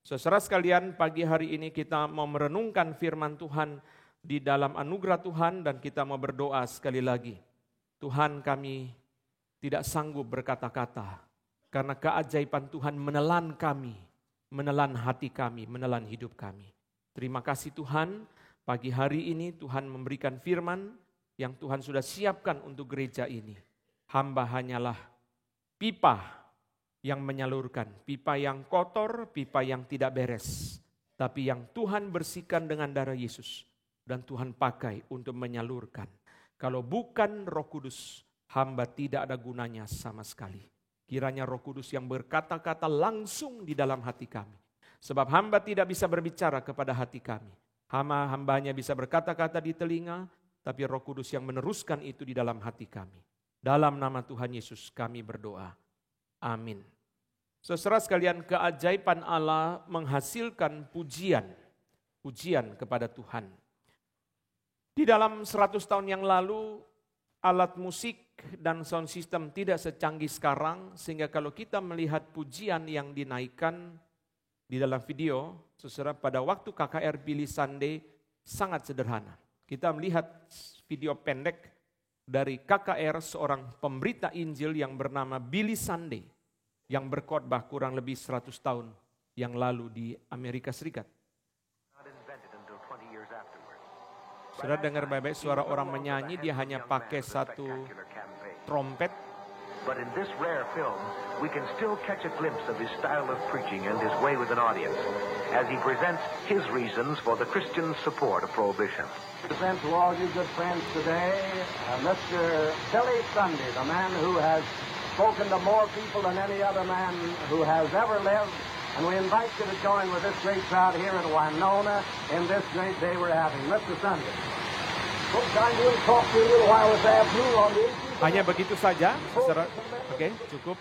Saudara sekalian, pagi hari ini kita mau merenungkan firman Tuhan di dalam anugerah Tuhan dan kita mau berdoa sekali lagi. Tuhan, kami tidak sanggup berkata-kata karena keajaiban Tuhan menelan kami, menelan hati kami, menelan hidup kami. Terima kasih Tuhan, pagi hari ini Tuhan memberikan firman yang Tuhan sudah siapkan untuk gereja ini. Hamba hanyalah pipa yang menyalurkan, pipa yang kotor, pipa yang tidak beres. Tapi yang Tuhan bersihkan dengan darah Yesus dan Tuhan pakai untuk menyalurkan. Kalau bukan Roh Kudus, hamba tidak ada gunanya sama sekali. Kiranya Roh Kudus yang berkata-kata langsung di dalam hati kami. Sebab hamba tidak bisa berbicara kepada hati kami. Hamba hanya bisa berkata-kata di telinga, tapi Roh Kudus yang meneruskan itu di dalam hati kami. Dalam nama Tuhan Yesus kami berdoa. Amin. Saudara sekalian, keajaiban Allah menghasilkan pujian kepada Tuhan. Di dalam 100 tahun yang lalu, alat musik dan sound system tidak secanggih sekarang, sehingga kalau kita melihat pujian yang dinaikkan di dalam video, saudara, pada waktu KKR Billy Sunday sangat sederhana. Kita melihat video pendek dari KKR, seorang pemberita Injil yang bernama Billy Sunday, yang berkhotbah kurang lebih 100 tahun yang lalu di Amerika Serikat. Saudara dengar baik-baik suara orang menyanyi, dia hanya pakai satu trompet. But in this rare film, we can still catch a glimpse of his style of preaching and his way with an audience, as he presents his reasons for the Christian support of prohibition. Present to all you good friends today, Mr. Billy Sunday, the man who has spoken to more people than any other man who has ever lived. And we invite you to join with this great crowd here in Winona in this great day we're having. Mr. Sunday. Folks, I'm going to talk to you a little while this afternoon on the issue. Hanya begitu saja, saudara. Oke, cukup.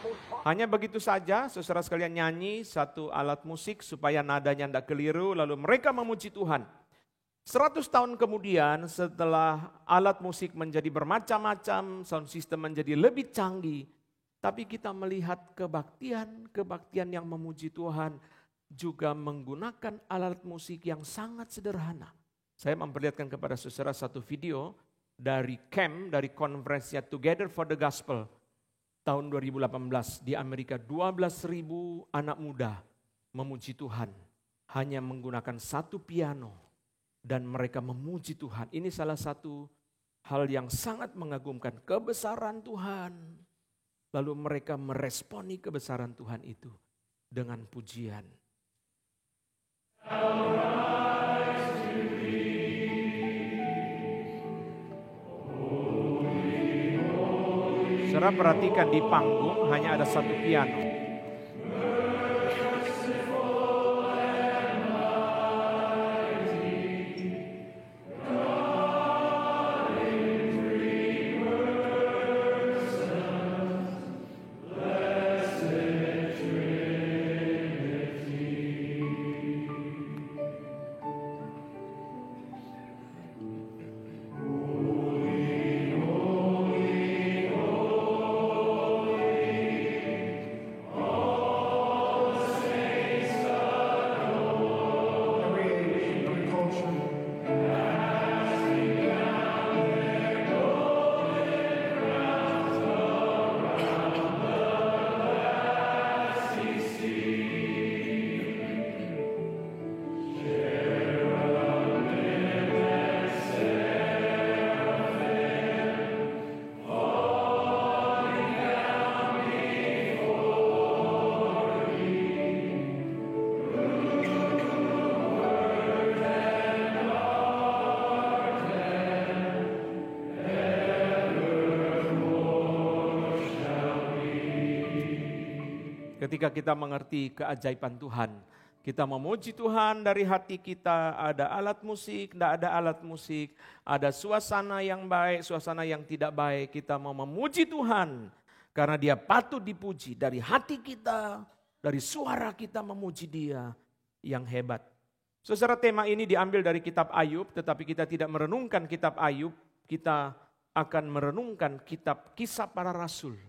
Hanya begitu saja, saudara sekalian nyanyi satu alat musik supaya nadanya tidak keliru, lalu mereka memuji Tuhan. 100 tahun kemudian setelah alat musik menjadi bermacam-macam, sound system menjadi lebih canggih, tapi kita melihat kebaktian yang memuji Tuhan juga menggunakan alat musik yang sangat sederhana. Saya memperlihatkan kepada saudara satu video dari camp, dari konferensinya Together for the Gospel tahun 2018 di Amerika. 12.000 anak muda memuji Tuhan hanya menggunakan satu piano dan mereka memuji Tuhan. Ini salah satu hal yang sangat mengagumkan, kebesaran Tuhan. Lalu mereka meresponi kebesaran Tuhan itu dengan pujian. Saudara perhatikan di panggung hanya ada satu piano. Ketika kita mengerti keajaiban Tuhan, kita memuji Tuhan dari hati kita, ada alat musik, tidak ada alat musik, ada suasana yang baik, suasana yang tidak baik, kita mau memuji Tuhan karena Dia patut dipuji dari hati kita, dari suara kita memuji Dia yang hebat. Saudara, tema ini diambil dari kitab Ayub, tetapi kita tidak merenungkan kitab Ayub, kita akan merenungkan kitab Kisah Para Rasul.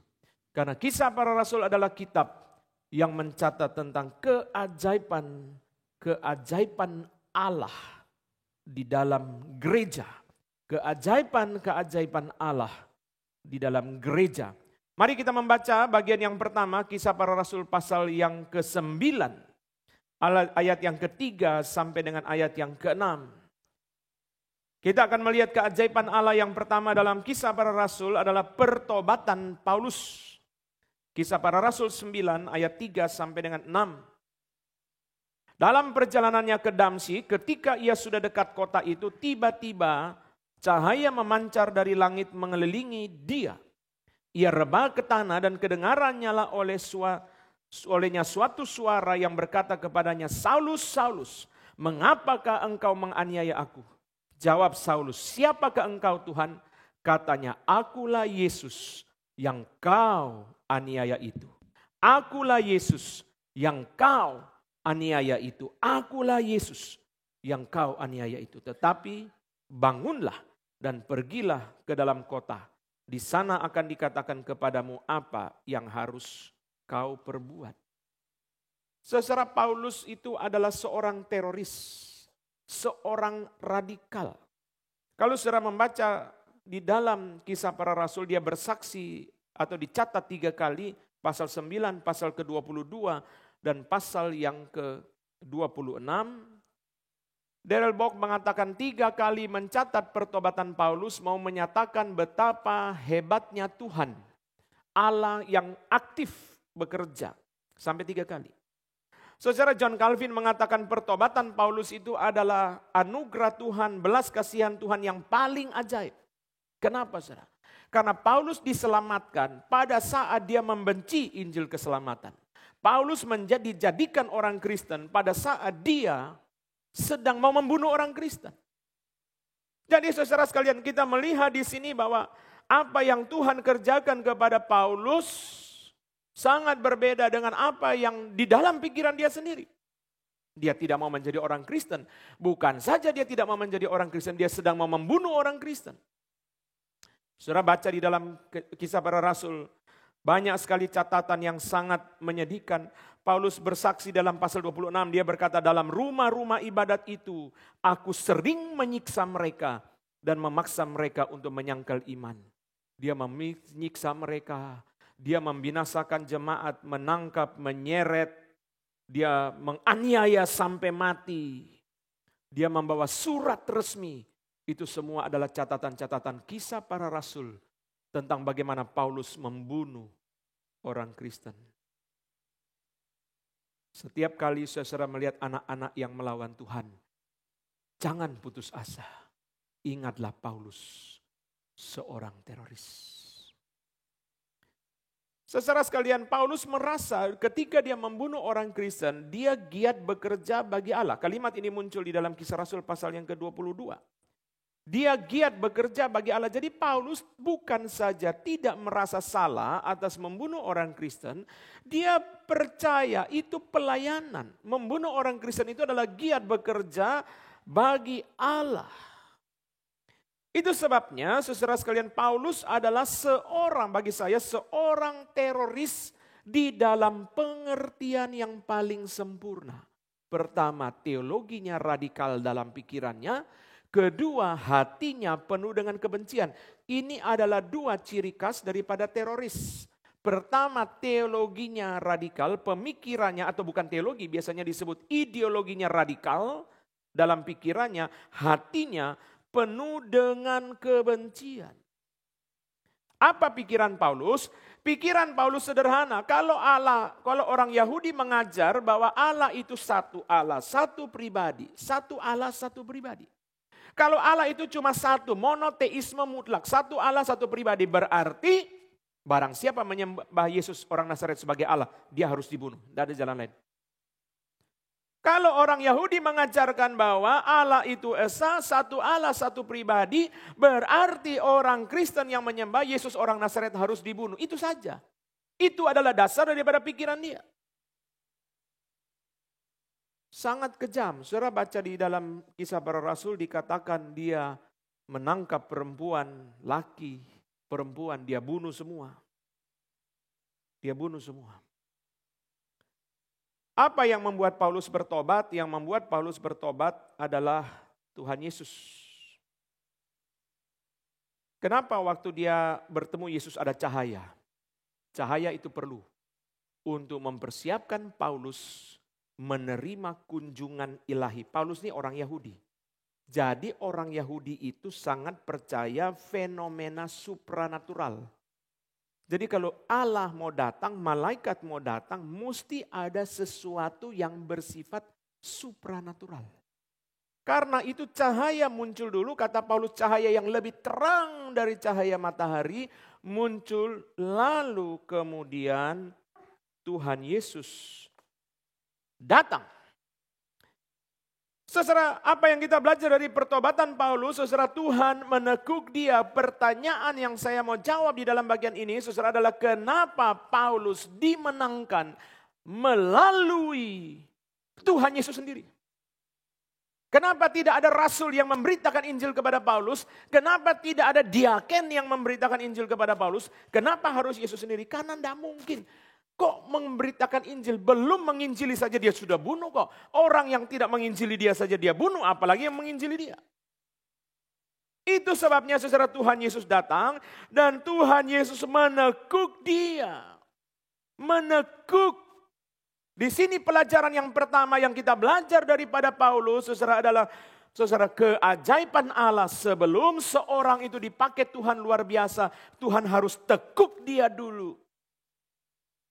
Karena Kisah Para Rasul adalah kitab yang mencatat tentang keajaiban keajaiban Allah di dalam gereja. Keajaiban Allah di dalam gereja. Mari kita membaca bagian yang pertama, Kisah Para Rasul pasal yang ke-9. Ayat yang ke-3 sampai dengan ayat yang ke-6. Kita akan melihat keajaiban Allah yang pertama dalam Kisah Para Rasul adalah pertobatan Paulus. Kisah Para Rasul 9 ayat 3 sampai dengan 6. Dalam perjalanannya ke Damsyik, ketika ia sudah dekat kota itu, tiba-tiba cahaya memancar dari langit mengelilingi dia. Ia rebah ke tanah dan kedengarannya lah olehnya suatu suara yang berkata kepadanya, Saulus, Saulus, mengapakah engkau menganiaya aku? Jawab Saulus, siapakah engkau Tuhan? Katanya, akulah Yesus yang kau aniaya itu. Akulah Yesus yang kau aniaya itu. Akulah Yesus yang kau aniaya itu. Tetapi bangunlah dan pergilah ke dalam kota. Di sana akan dikatakan kepadamu apa yang harus kau perbuat. Saudara, Paulus itu adalah seorang teroris, seorang radikal. Kalau saudara membaca di dalam Kisah Para Rasul, dia bersaksi atau dicatat 3 kali, pasal 9, pasal ke-22, dan pasal yang ke-26. Darrell Bock mengatakan 3 kali mencatat pertobatan Paulus, mau menyatakan betapa hebatnya Tuhan, Allah yang aktif bekerja, sampai 3 kali. Saudara, John Calvin mengatakan pertobatan Paulus itu adalah anugerah Tuhan, belas kasihan Tuhan yang paling ajaib. Kenapa saudara? Karena Paulus diselamatkan pada saat dia membenci Injil keselamatan. Paulus dijadikan orang Kristen pada saat dia sedang mau membunuh orang Kristen. Jadi saudara sekalian, kita melihat di sini bahwa apa yang Tuhan kerjakan kepada Paulus sangat berbeda dengan apa yang di dalam pikiran dia sendiri. Dia tidak mau menjadi orang Kristen. Bukan saja dia tidak mau menjadi orang Kristen, dia sedang mau membunuh orang Kristen. Saudara baca di dalam Kisah Para Rasul, banyak sekali catatan yang sangat menyedihkan. Paulus bersaksi dalam pasal 26, dia berkata, dalam rumah-rumah ibadat itu, aku sering menyiksa mereka dan memaksa mereka untuk menyangkal iman. Dia menyiksa mereka, dia membinasakan jemaat, menangkap, menyeret, dia menganiaya sampai mati. Dia membawa surat resmi. Itu semua adalah catatan-catatan Kisah Para Rasul tentang bagaimana Paulus membunuh orang Kristen. Setiap kali saudara melihat anak-anak yang melawan Tuhan, jangan putus asa. Ingatlah Paulus, seorang teroris. Saudara sekalian, Paulus merasa ketika dia membunuh orang Kristen, dia giat bekerja bagi Allah. Kalimat ini muncul di dalam Kisah Rasul pasal yang ke-22. Dia giat bekerja bagi Allah. Jadi Paulus bukan saja tidak merasa salah atas membunuh orang Kristen, dia percaya itu pelayanan. Membunuh orang Kristen itu adalah giat bekerja bagi Allah. Itu sebabnya saudara sekalian, Paulus adalah bagi saya seorang teroris di dalam pengertian yang paling sempurna. Pertama, teologinya radikal dalam pikirannya. Kedua, hatinya penuh dengan kebencian. Ini adalah 2 ciri khas daripada teroris. Pertama, teologinya radikal, pemikirannya atau bukan teologi, biasanya disebut ideologinya radikal dalam pikirannya, hatinya penuh dengan kebencian. Apa pikiran Paulus? Pikiran Paulus sederhana. Kalau orang Yahudi mengajar bahwa Allah itu satu Allah, satu pribadi, satu Allah, satu pribadi. Kalau Allah itu cuma satu, monoteisme mutlak, satu Allah, satu pribadi, berarti barang siapa menyembah Yesus orang Nazaret sebagai Allah, dia harus dibunuh. Tidak ada jalan lain. Kalau orang Yahudi mengajarkan bahwa Allah itu esa, satu Allah, satu pribadi, berarti orang Kristen yang menyembah Yesus orang Nazaret harus dibunuh. Itu saja. Itu adalah dasar daripada pikiran dia. Sangat kejam. Saudara baca di dalam Kisah Para Rasul dikatakan dia menangkap perempuan, laki, perempuan, dia bunuh semua. Dia bunuh semua. Apa yang membuat Paulus bertobat? Yang membuat Paulus bertobat adalah Tuhan Yesus. Kenapa waktu dia bertemu Yesus ada cahaya? Cahaya itu perlu untuk mempersiapkan Paulus menerima kunjungan ilahi. Paulus ini orang Yahudi. Jadi orang Yahudi itu sangat percaya fenomena supranatural. Jadi kalau Allah mau datang, malaikat mau datang, mesti ada sesuatu yang bersifat supranatural. Karena itu cahaya muncul dulu, kata Paulus, cahaya yang lebih terang dari cahaya matahari muncul, lalu kemudian Tuhan Yesus datang. Saudara, apa yang kita belajar dari pertobatan Paulus, saudara, Tuhan menekuk dia. Pertanyaan yang saya mau jawab di dalam bagian ini, saudara, adalah kenapa Paulus dimenangkan melalui Tuhan Yesus sendiri? Kenapa tidak ada rasul yang memberitakan Injil kepada Paulus? Kenapa tidak ada diaken yang memberitakan Injil kepada Paulus? Kenapa harus Yesus sendiri? Karena tidak mungkin. Kok memberitakan Injil? Belum menginjili saja dia sudah bunuh kok. Orang yang tidak menginjili dia saja dia bunuh, apalagi yang menginjili dia. Itu sebabnya saudara, Tuhan Yesus datang dan Tuhan Yesus menekuk dia. Menekuk. Di sini pelajaran yang pertama yang kita belajar daripada Paulus, saudara, adalah saudara, keajaiban Allah. Sebelum seorang itu dipakai Tuhan luar biasa, Tuhan harus tekuk dia dulu.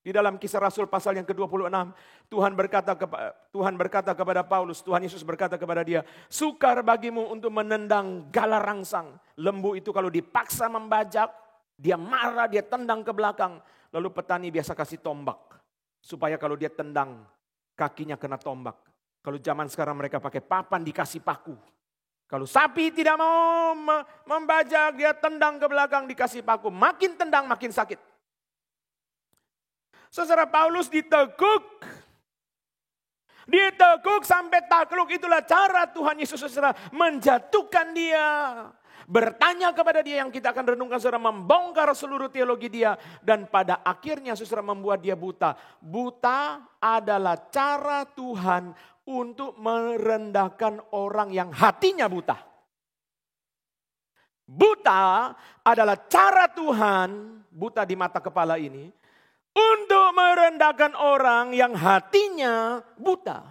Di dalam Kisah Rasul pasal yang ke-26, Tuhan berkata kepada Paulus, Tuhan Yesus berkata kepada dia, sukar bagimu untuk menendang galah rangsang. Lembu itu kalau dipaksa membajak, dia marah, dia tendang ke belakang. Lalu petani biasa kasih tombak, supaya kalau dia tendang, kakinya kena tombak. Kalau zaman sekarang mereka pakai papan, dikasih paku. Kalau sapi tidak mau membajak, dia tendang ke belakang, dikasih paku. Makin tendang, makin sakit. Saudara, Paulus ditekuk. Ditekuk sampai takluk. Itulah cara Tuhan Yesus, saudara, menjatuhkan dia. Bertanya kepada dia yang kita akan renungkan, saudara, membongkar seluruh teologi dia. Dan pada akhirnya, saudara, membuat dia buta. Buta adalah cara Tuhan untuk merendahkan orang yang hatinya buta. Buta adalah cara Tuhan, buta di mata kepala ini, untuk merendahkan orang yang hatinya buta.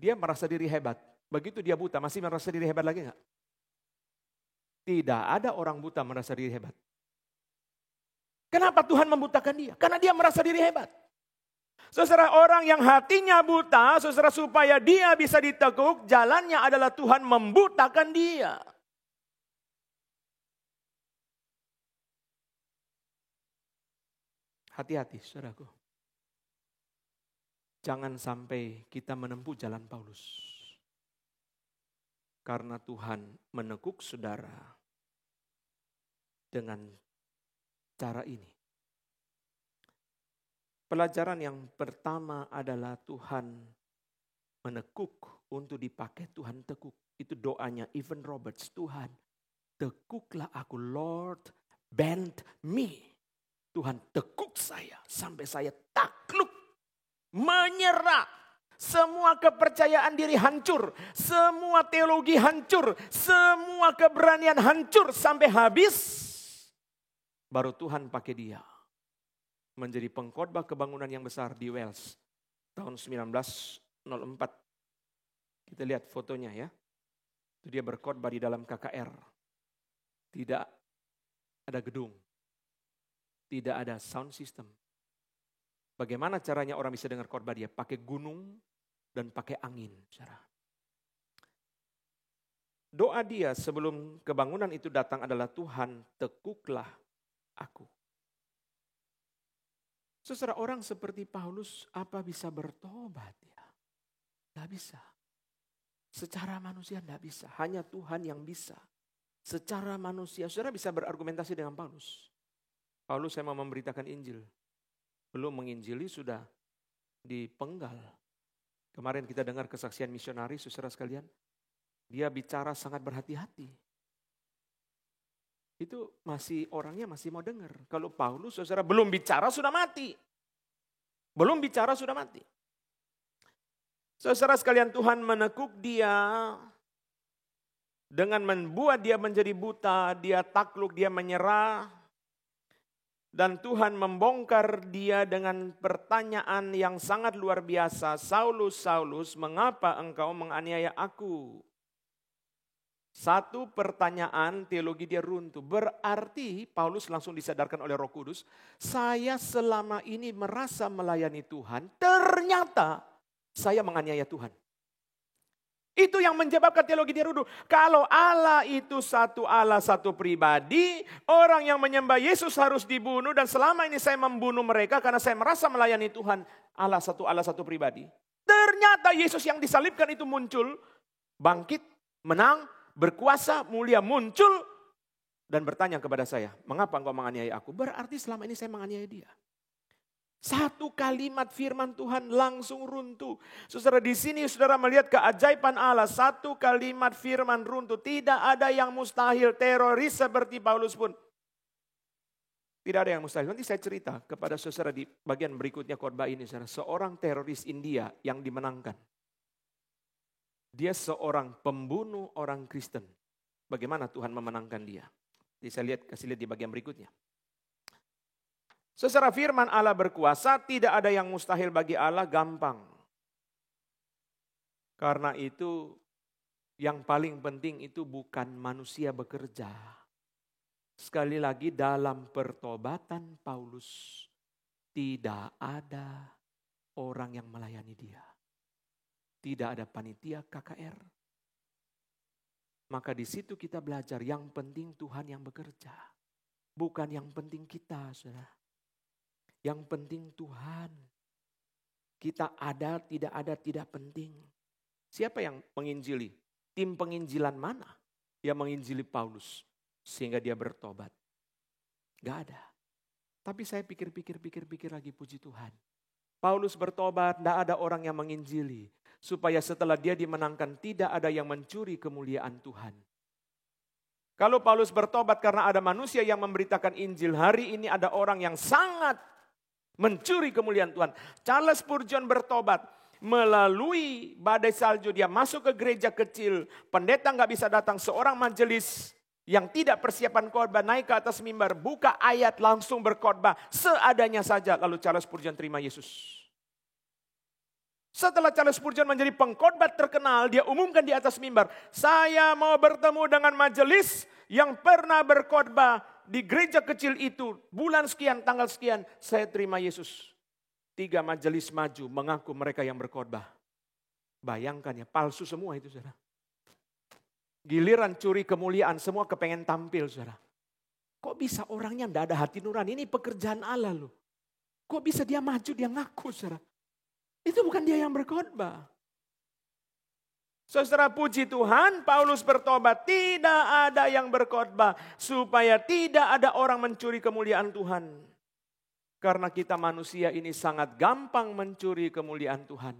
Dia merasa diri hebat. Begitu dia buta, masih merasa diri hebat lagi enggak? Tidak ada orang buta merasa diri hebat. Kenapa Tuhan membutakan dia? Karena dia merasa diri hebat. Saudara, orang yang hatinya buta, saudara, supaya dia bisa ditekuk, jalannya adalah Tuhan membutakan dia. Hati-hati, saudaraku. Jangan sampai kita menempuh jalan Paulus. Karena Tuhan menekuk saudara dengan cara ini. Pelajaran yang pertama adalah Tuhan menekuk untuk dipakai, Tuhan tekuk. Itu doanya Evan Roberts, Tuhan tekuklah aku, Lord bend me. Tuhan tekuk saya sampai saya takluk, menyerah. Semua kepercayaan diri hancur, semua teologi hancur, semua keberanian hancur sampai habis. Baru Tuhan pakai dia menjadi pengkhotbah kebangunan yang besar di Wales tahun 1904. Kita lihat fotonya ya. Itu dia berkhotbah di dalam KKR. Tidak ada gedung. Tidak ada sound system. Bagaimana caranya orang bisa dengar khotbah dia? Pakai gunung dan pakai angin. Doa dia sebelum kebangunan itu datang adalah, Tuhan tekuklah aku. Saudara, orang seperti Paulus apa bisa bertobat ya? Tidak bisa. Secara manusia tidak bisa. Hanya Tuhan yang bisa. Secara manusia, saudara bisa berargumentasi dengan Paulus. Paulus, saya mau memberitakan Injil. Belum menginjili sudah dipenggal. Kemarin kita dengar kesaksian misionari, saudara sekalian. Dia bicara sangat berhati-hati. Itu masih orangnya masih mau dengar. Kalau Paulus, saudara, belum bicara sudah mati. Belum bicara sudah mati. Saudara sekalian, Tuhan menekuk dia dengan membuat dia menjadi buta, dia takluk, dia menyerah. Dan Tuhan membongkar dia dengan pertanyaan yang sangat luar biasa. Saulus, Saulus, mengapa engkau menganiaya aku? Satu pertanyaan, teologi dia runtuh. Berarti Paulus langsung disadarkan oleh Roh Kudus, saya selama ini merasa melayani Tuhan, ternyata saya menganiaya Tuhan. Itu yang menyebabkan teologi dia runtuh. Kalau Allah itu satu Allah, satu pribadi, orang yang menyembah Yesus harus dibunuh, dan selama ini saya membunuh mereka karena saya merasa melayani Tuhan. Allah, satu pribadi. Ternyata Yesus yang disalibkan itu muncul, bangkit, menang, berkuasa, mulia, muncul, dan bertanya kepada saya, mengapa engkau menganiaya aku? Berarti selama ini saya menganiaya dia. Satu kalimat firman Tuhan langsung runtuh. Saudara, di sini saudara melihat keajaiban Allah. Satu kalimat firman runtuh. Tidak ada yang mustahil. Teroris seperti Paulus pun. Tidak ada yang mustahil. Nanti saya cerita kepada saudara di bagian berikutnya khotbah ini. Saudara. Seorang teroris India yang dimenangkan. Dia seorang pembunuh orang Kristen. Bagaimana Tuhan memenangkan dia? Jadi saya kasih lihat di bagian berikutnya. Secara firman Allah berkuasa, tidak ada yang mustahil bagi Allah, gampang. Karena itu yang paling penting itu bukan manusia bekerja. Sekali lagi dalam pertobatan Paulus tidak ada orang yang melayani dia. Tidak ada panitia KKR. Maka di situ kita belajar yang penting Tuhan yang bekerja. Bukan yang penting kita, saudara. Yang penting Tuhan. Kita ada, tidak penting. Siapa yang menginjili? Tim penginjilan mana yang menginjili Paulus sehingga dia bertobat? Gak ada. Tapi saya pikir lagi, puji Tuhan. Paulus bertobat, gak ada orang yang menginjili. Supaya setelah dia dimenangkan tidak ada yang mencuri kemuliaan Tuhan. Kalau Paulus bertobat karena ada manusia yang memberitakan Injil, hari ini ada orang yang sangat mencuri kemuliaan Tuhan. Charles Spurgeon bertobat melalui badai salju. Dia masuk ke gereja kecil. Pendeta gak bisa datang. Seorang majelis yang tidak persiapan khotbah naik ke atas mimbar. Buka ayat langsung berkhotbah. Seadanya saja. Lalu Charles Spurgeon terima Yesus. Setelah Charles Spurgeon menjadi pengkhotbah terkenal. Dia umumkan di atas mimbar. Saya mau bertemu dengan majelis yang pernah berkhotbah di gereja kecil itu, bulan sekian, tanggal sekian, saya terima Yesus. 3 majelis maju mengaku mereka yang berkhotbah. Bayangkan ya, palsu semua itu, saudara. Giliran curi kemuliaan, semua kepengen tampil, saudara. Kok bisa orangnya tidak ada hati nurani? Ini pekerjaan Allah loh. Kok bisa dia maju, dia ngaku, saudara. Itu bukan dia yang berkhotbah. Saudara, puji Tuhan, Paulus bertobat, tidak ada yang berkhotbah supaya tidak ada orang mencuri kemuliaan Tuhan. Karena kita manusia ini sangat gampang mencuri kemuliaan Tuhan.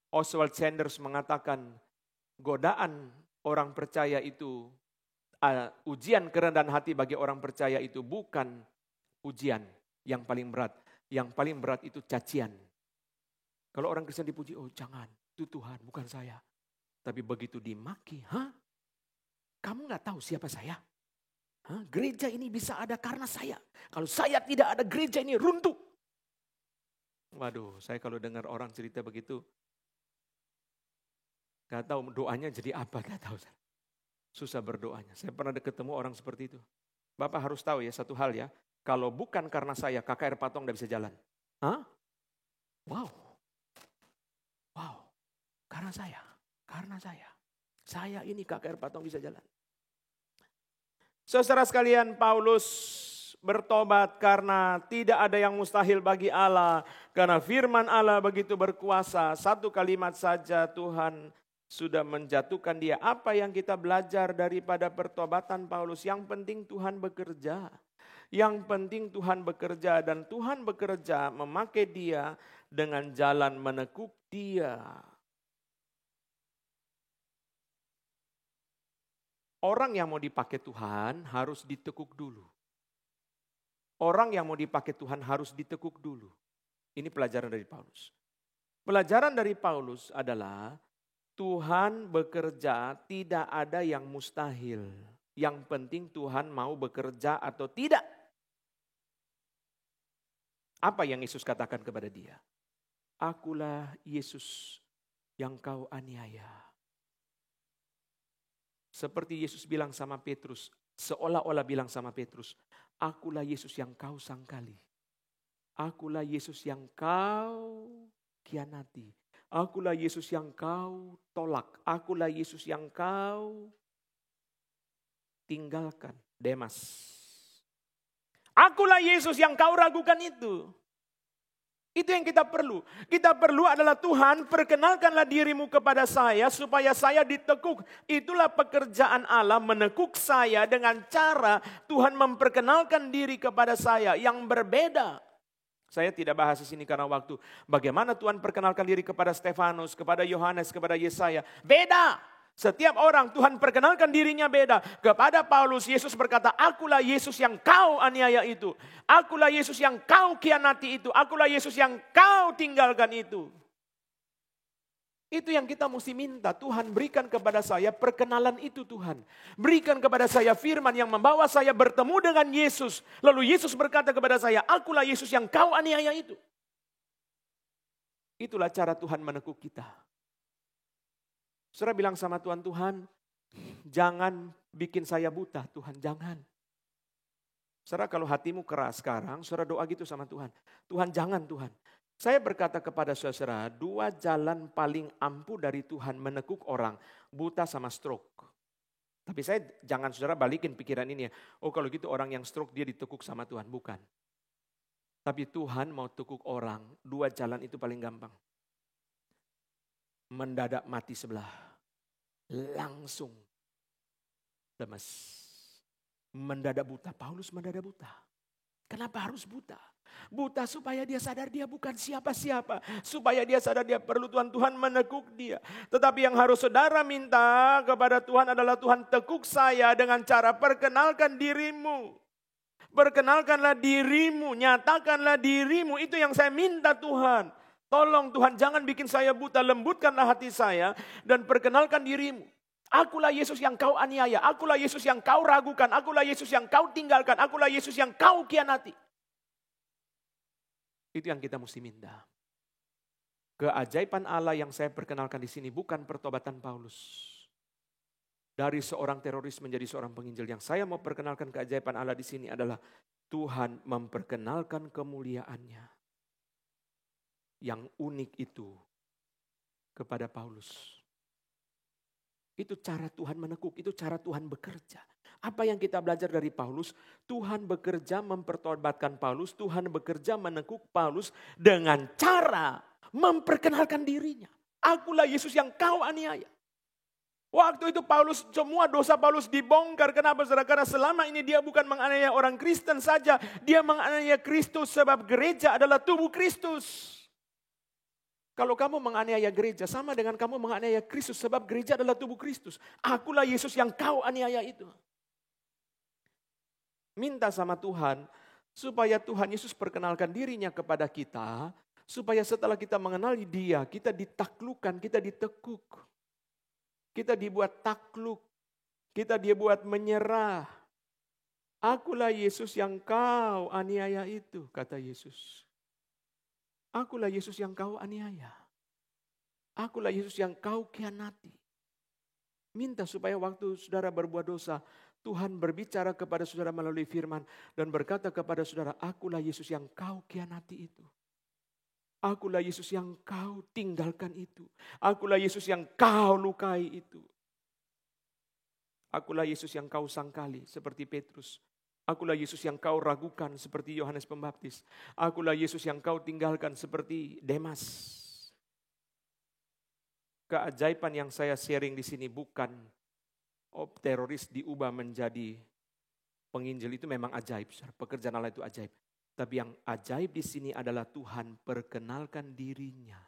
Oswald Sanders mengatakan, godaan orang percaya itu, ujian kerendahan hati bagi orang percaya itu bukan ujian yang paling berat. Yang paling berat itu cacian. Kalau orang Kristen dipuji, oh jangan. Itu Tuhan, bukan saya. Tapi begitu dimaki, kamu gak tahu siapa saya? Gereja ini bisa ada karena saya. Kalau saya tidak ada, gereja ini runtuh. Waduh, saya kalau dengar orang cerita begitu, gak tahu doanya jadi apa, gak tahu. Susah berdoanya. Saya pernah ketemu orang seperti itu. Bapak harus tahu ya satu hal ya, kalau bukan karena saya, KKR Patong gak bisa jalan. Wow. Karena saya. Saya ini KKR Patong bisa jalan. Saudara sekalian, Paulus bertobat karena tidak ada yang mustahil bagi Allah. Karena firman Allah begitu berkuasa. Satu kalimat saja Tuhan sudah menjatuhkan dia. Apa yang kita belajar daripada pertobatan Paulus? Yang penting Tuhan bekerja. Yang penting Tuhan bekerja, dan Tuhan bekerja memakai dia dengan jalan menekuk dia. Orang yang mau dipakai Tuhan harus ditekuk dulu. Orang yang mau dipakai Tuhan harus ditekuk dulu. Ini pelajaran dari Paulus. Pelajaran dari Paulus adalah Tuhan bekerja, tidak ada yang mustahil. Yang penting Tuhan mau bekerja atau tidak. Apa yang Yesus katakan kepada dia? Akulah Yesus yang kau aniaya. Seperti Yesus bilang sama Petrus, seolah-olah bilang sama Petrus, akulah Yesus yang kau sangkali. Akulah Yesus yang kau kianati. Akulah Yesus yang kau tolak. Akulah Yesus yang kau tinggalkan. Demas. Akulah Yesus yang kau ragukan itu. Itu yang kita perlu. Kita perlu adalah Tuhan, perkenalkanlah dirimu kepada saya supaya saya ditekuk. Itulah pekerjaan Allah, menekuk saya dengan cara Tuhan memperkenalkan diri kepada saya yang berbeda. Saya tidak bahas di sini karena waktu. Bagaimana Tuhan perkenalkan diri kepada Stefanus, kepada Yohanes, kepada Yesaya. Beda. Setiap orang Tuhan perkenalkan dirinya beda. Kepada Paulus, Yesus berkata, akulah Yesus yang kau aniaya itu. Akulah Yesus yang kau khianati itu. Akulah Yesus yang kau tinggalkan itu. Itu yang kita mesti minta. Tuhan berikan kepada saya perkenalan itu Tuhan. Berikan kepada saya firman yang membawa saya bertemu dengan Yesus. Lalu Yesus berkata kepada saya, akulah Yesus yang kau aniaya itu. Itulah cara Tuhan menekuk kita. Saudara bilang sama Tuhan, Tuhan jangan bikin saya buta, Tuhan jangan. Saudara kalau hatimu keras sekarang, saudara doa gitu sama Tuhan. Tuhan jangan Tuhan. Saya berkata kepada saudara, 2 jalan paling ampuh dari Tuhan menekuk orang, buta sama stroke. Tapi saya jangan saudara balikin pikiran ini ya. Oh kalau gitu orang yang stroke dia ditekuk sama Tuhan, bukan. Tapi Tuhan mau tekuk orang, 2 jalan itu paling gampang. Mendadak mati sebelah, langsung lemes. Mendadak buta, Paulus mendadak buta. Kenapa harus buta? Buta supaya dia sadar dia bukan siapa-siapa. Supaya dia sadar dia perlu Tuhan, Tuhan menekuk dia. Tetapi yang harus saudara minta kepada Tuhan adalah Tuhan tekuk saya dengan cara perkenalkan dirimu. Perkenalkanlah dirimu, nyatakanlah dirimu. Itu yang saya minta Tuhan. Tolong Tuhan jangan bikin saya buta, lembutkanlah hati saya dan perkenalkan dirimu. Akulah Yesus yang kau aniaya, akulah Yesus yang kau ragukan, akulah Yesus yang kau tinggalkan, akulah Yesus yang kau khianati. Itu yang kita mesti minta. Keajaiban Allah yang saya perkenalkan di sini bukan pertobatan Paulus. Dari seorang teroris menjadi seorang penginjil, yang saya mau perkenalkan keajaiban Allah di sini adalah Tuhan memperkenalkan kemuliaannya. Yang unik itu kepada Paulus. Itu cara Tuhan menekuk, itu cara Tuhan bekerja. Apa yang kita belajar dari Paulus? Tuhan bekerja mempertobatkan Paulus, Tuhan bekerja menekuk Paulus dengan cara memperkenalkan dirinya. Akulah Yesus yang kau aniaya. Waktu itu Paulus, semua dosa Paulus dibongkar. Kenapa saudara? Karena selama ini dia bukan menganiaya orang Kristen saja. Dia menganiaya Kristus sebab gereja adalah tubuh Kristus. Kalau kamu menganiaya gereja, sama dengan kamu menganiaya Kristus, sebab gereja adalah tubuh Kristus. Akulah Yesus yang kau aniaya itu. Minta sama Tuhan, supaya Tuhan Yesus perkenalkan dirinya kepada kita, supaya setelah kita mengenali dia, kita ditaklukkan, kita ditekuk. Kita dibuat takluk, kita dibuat menyerah. Akulah Yesus yang kau aniaya itu, kata Yesus. Akulah Yesus yang kau aniaya. Akulah Yesus yang kau khianati. Minta supaya waktu saudara berbuat dosa, Tuhan berbicara kepada saudara melalui firman dan berkata kepada saudara, akulah Yesus yang kau khianati itu. Akulah Yesus yang kau tinggalkan itu. Akulah Yesus yang kau lukai itu. Akulah Yesus yang kau sangkali seperti Petrus. Akulah Yesus yang kau ragukan seperti Yohanes Pembaptis. Akulah Yesus yang kau tinggalkan seperti Demas. Keajaiban yang saya sharing di sini bukan teroris diubah menjadi penginjil, itu memang ajaib. Pekerjaan Allah itu ajaib. Tapi yang ajaib di sini adalah Tuhan perkenalkan dirinya.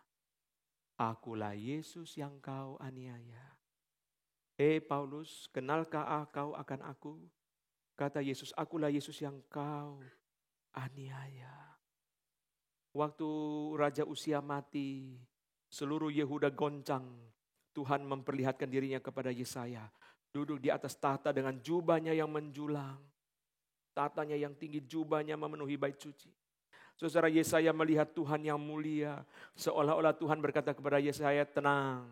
Akulah Yesus yang kau aniaya. Paulus, kenalkah kau akan aku? Kata Yesus, akulah Yesus yang kau aniaya. Waktu Raja Uzia mati, seluruh Yehuda goncang. Tuhan memperlihatkan dirinya kepada Yesaya. Duduk di atas tahta dengan jubahnya yang menjulang. Tahtanya yang tinggi, jubahnya memenuhi bait suci. Saudara, Yesaya melihat Tuhan yang mulia. Seolah-olah Tuhan berkata kepada Yesaya, tenang.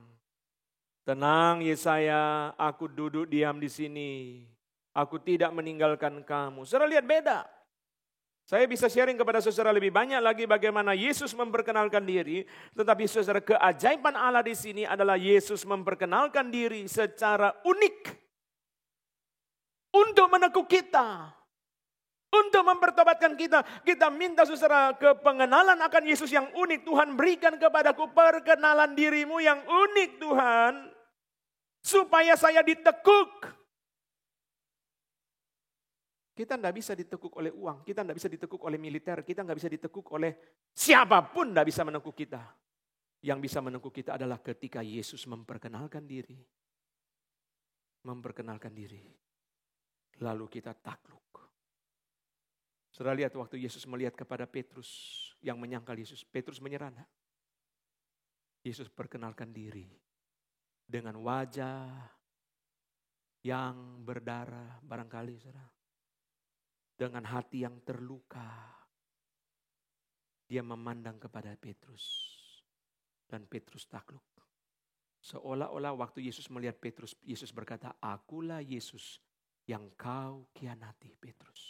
Tenang Yesaya, aku duduk diam di sini. Aku tidak meninggalkan kamu. Saudara lihat beda. Saya bisa sharing kepada saudara lebih banyak lagi bagaimana Yesus memperkenalkan diri. Tetapi saudara, keajaiban Allah di sini adalah Yesus memperkenalkan diri secara unik. Untuk menekuk kita. Untuk mempertobatkan kita. Kita minta saudara kepengenalan akan Yesus yang unik. Tuhan berikan kepadaku perkenalan dirimu yang unik Tuhan. Supaya saya ditekuk. Kita tidak bisa ditekuk oleh uang, kita tidak bisa ditekuk oleh militer, kita tidak bisa ditekuk oleh siapapun tidak bisa menekuk kita. Yang bisa menekuk kita adalah ketika Yesus memperkenalkan diri. Memperkenalkan diri. Lalu kita takluk. Saudara lihat waktu Yesus melihat kepada Petrus yang menyangkal Yesus. Petrus menyerah. Yesus perkenalkan diri dengan wajah yang berdarah barangkali saudara. Dengan hati yang terluka, dia memandang kepada Petrus. Dan Petrus takluk. Seolah-olah waktu Yesus melihat Petrus, Yesus berkata, akulah Yesus yang kau khianati Petrus.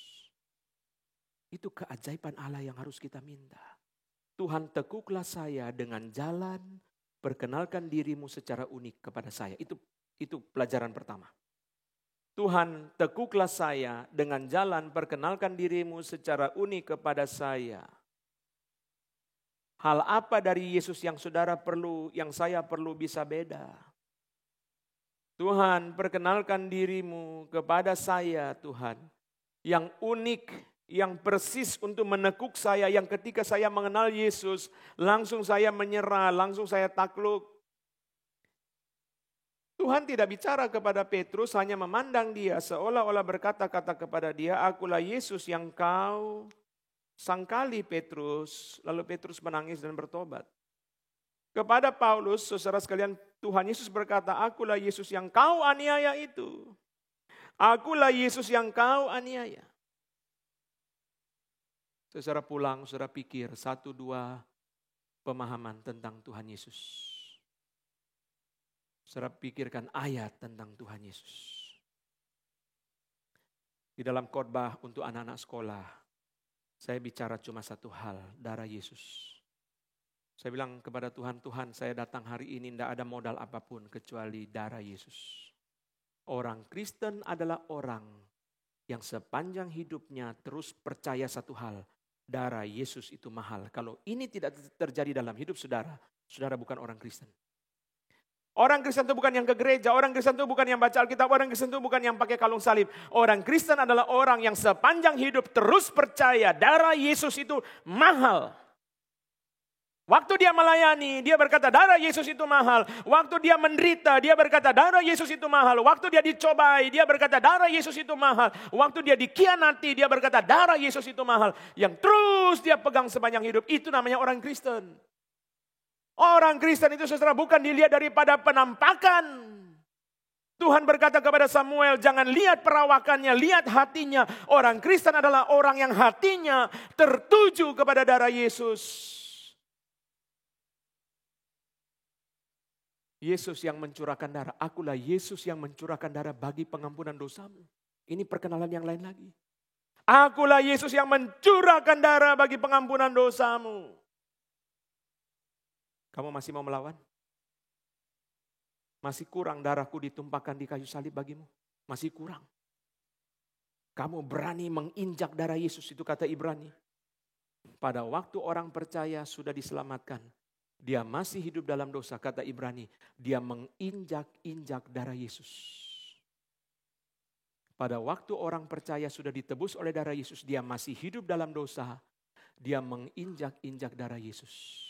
Itu keajaiban Allah yang harus kita minta. Tuhan, tekuklah saya dengan jalan, perkenalkan dirimu secara unik kepada saya. Itu pelajaran pertama. Tuhan, tekuklah saya dengan jalan, perkenalkan dirimu secara unik kepada saya. Hal apa dari Yesus yang saudara perlu, yang saya perlu bisa beda? Tuhan, perkenalkan dirimu kepada saya Tuhan. Yang unik, yang persis untuk menekuk saya, yang ketika saya mengenal Yesus, langsung saya menyerah, langsung saya takluk. Tuhan tidak bicara kepada Petrus, hanya memandang dia seolah-olah berkata-kata kepada dia, akulah Yesus yang kau sangkali Petrus. Lalu Petrus menangis dan bertobat. Kepada Paulus, saudara sekalian, Tuhan Yesus berkata, akulah Yesus yang kau aniaya itu. Akulah Yesus yang kau aniaya. Saudara pulang, saudara pikir 1-2 pemahaman tentang Tuhan Yesus. Saudara pikirkan ayat tentang Tuhan Yesus. Di dalam khotbah untuk anak-anak sekolah, saya bicara cuma satu hal, darah Yesus. Saya bilang kepada Tuhan, Tuhan saya datang hari ini tidak ada modal apapun kecuali darah Yesus. Orang Kristen adalah orang yang sepanjang hidupnya terus percaya satu hal, darah Yesus itu mahal. Kalau ini tidak terjadi dalam hidup saudara, saudara bukan orang Kristen. Orang Kristen itu bukan yang ke gereja, orang Kristen itu bukan yang baca Alkitab, orang Kristen itu bukan yang pakai kalung salib. Orang Kristen adalah orang yang sepanjang hidup terus percaya darah Yesus itu mahal. Waktu dia melayani, dia berkata darah Yesus itu mahal. Waktu dia menderita, dia berkata darah Yesus itu mahal. Waktu dia dicobai, dia berkata darah Yesus itu mahal. Waktu dia dikhianati, dia berkata darah Yesus itu mahal. Yang terus dia pegang sepanjang hidup, itu namanya orang Kristen. Orang Kristen itu saudara bukan dilihat daripada penampakan. Tuhan berkata kepada Samuel, jangan lihat perawakannya, lihat hatinya. Orang Kristen adalah orang yang hatinya tertuju kepada darah Yesus. Yesus yang mencurahkan darah. Akulah Yesus yang mencurahkan darah bagi pengampunan dosamu. Ini perkenalan yang lain lagi. Akulah Yesus yang mencurahkan darah bagi pengampunan dosamu. Kamu masih mau melawan? Masih kurang darahku ditumpahkan di kayu salib bagimu? Masih kurang. Kamu berani menginjak darah Yesus, itu kata Ibrani. Pada waktu orang percaya sudah diselamatkan, dia masih hidup dalam dosa, kata Ibrani. Dia menginjak-injak darah Yesus. Pada waktu orang percaya sudah ditebus oleh darah Yesus, dia masih hidup dalam dosa. Dia menginjak-injak darah Yesus.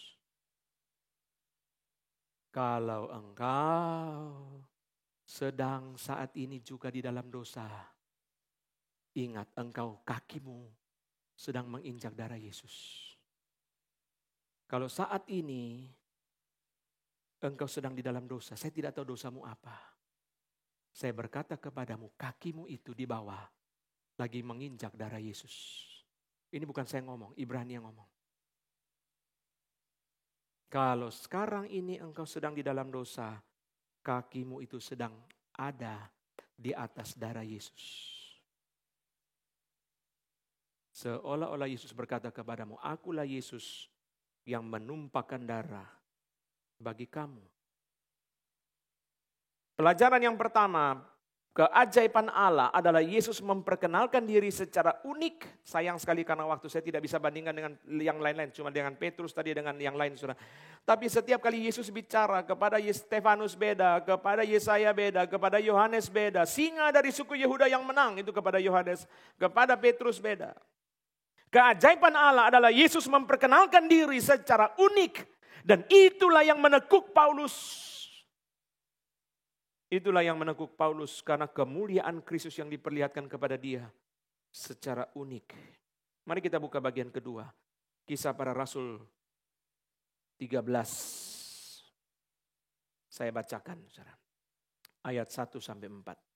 Kalau engkau sedang saat ini juga di dalam dosa, ingat engkau kakimu sedang menginjak darah Yesus. Kalau saat ini engkau sedang di dalam dosa, saya tidak tahu dosamu apa. Saya berkata kepadamu, kakimu itu di bawah lagi menginjak darah Yesus. Ini bukan saya ngomong, Ibrani yang ngomong. Kalau sekarang ini engkau sedang di dalam dosa, kakimu itu sedang ada di atas darah Yesus. Seolah-olah Yesus berkata kepadamu, akulah Yesus yang menumpahkan darah bagi kamu. Pelajaran yang pertama, keajaiban Allah adalah Yesus memperkenalkan diri secara unik. Sayang sekali karena waktu saya tidak bisa bandingkan dengan yang lain-lain. Cuma dengan Petrus tadi dengan yang lain. Saudara. Tapi setiap kali Yesus bicara kepada Stefanus beda, kepada Yesaya beda, kepada Yohanes beda. Singa dari suku Yehuda yang menang itu kepada Yohanes, kepada Petrus beda. Keajaiban Allah adalah Yesus memperkenalkan diri secara unik. Dan itulah yang menekuk Paulus. Itulah yang menekuk Paulus karena kemuliaan Kristus yang diperlihatkan kepada dia secara unik. Mari kita buka bagian kedua. Kisah para Rasul 13. Saya bacakan. Ayat 1-4.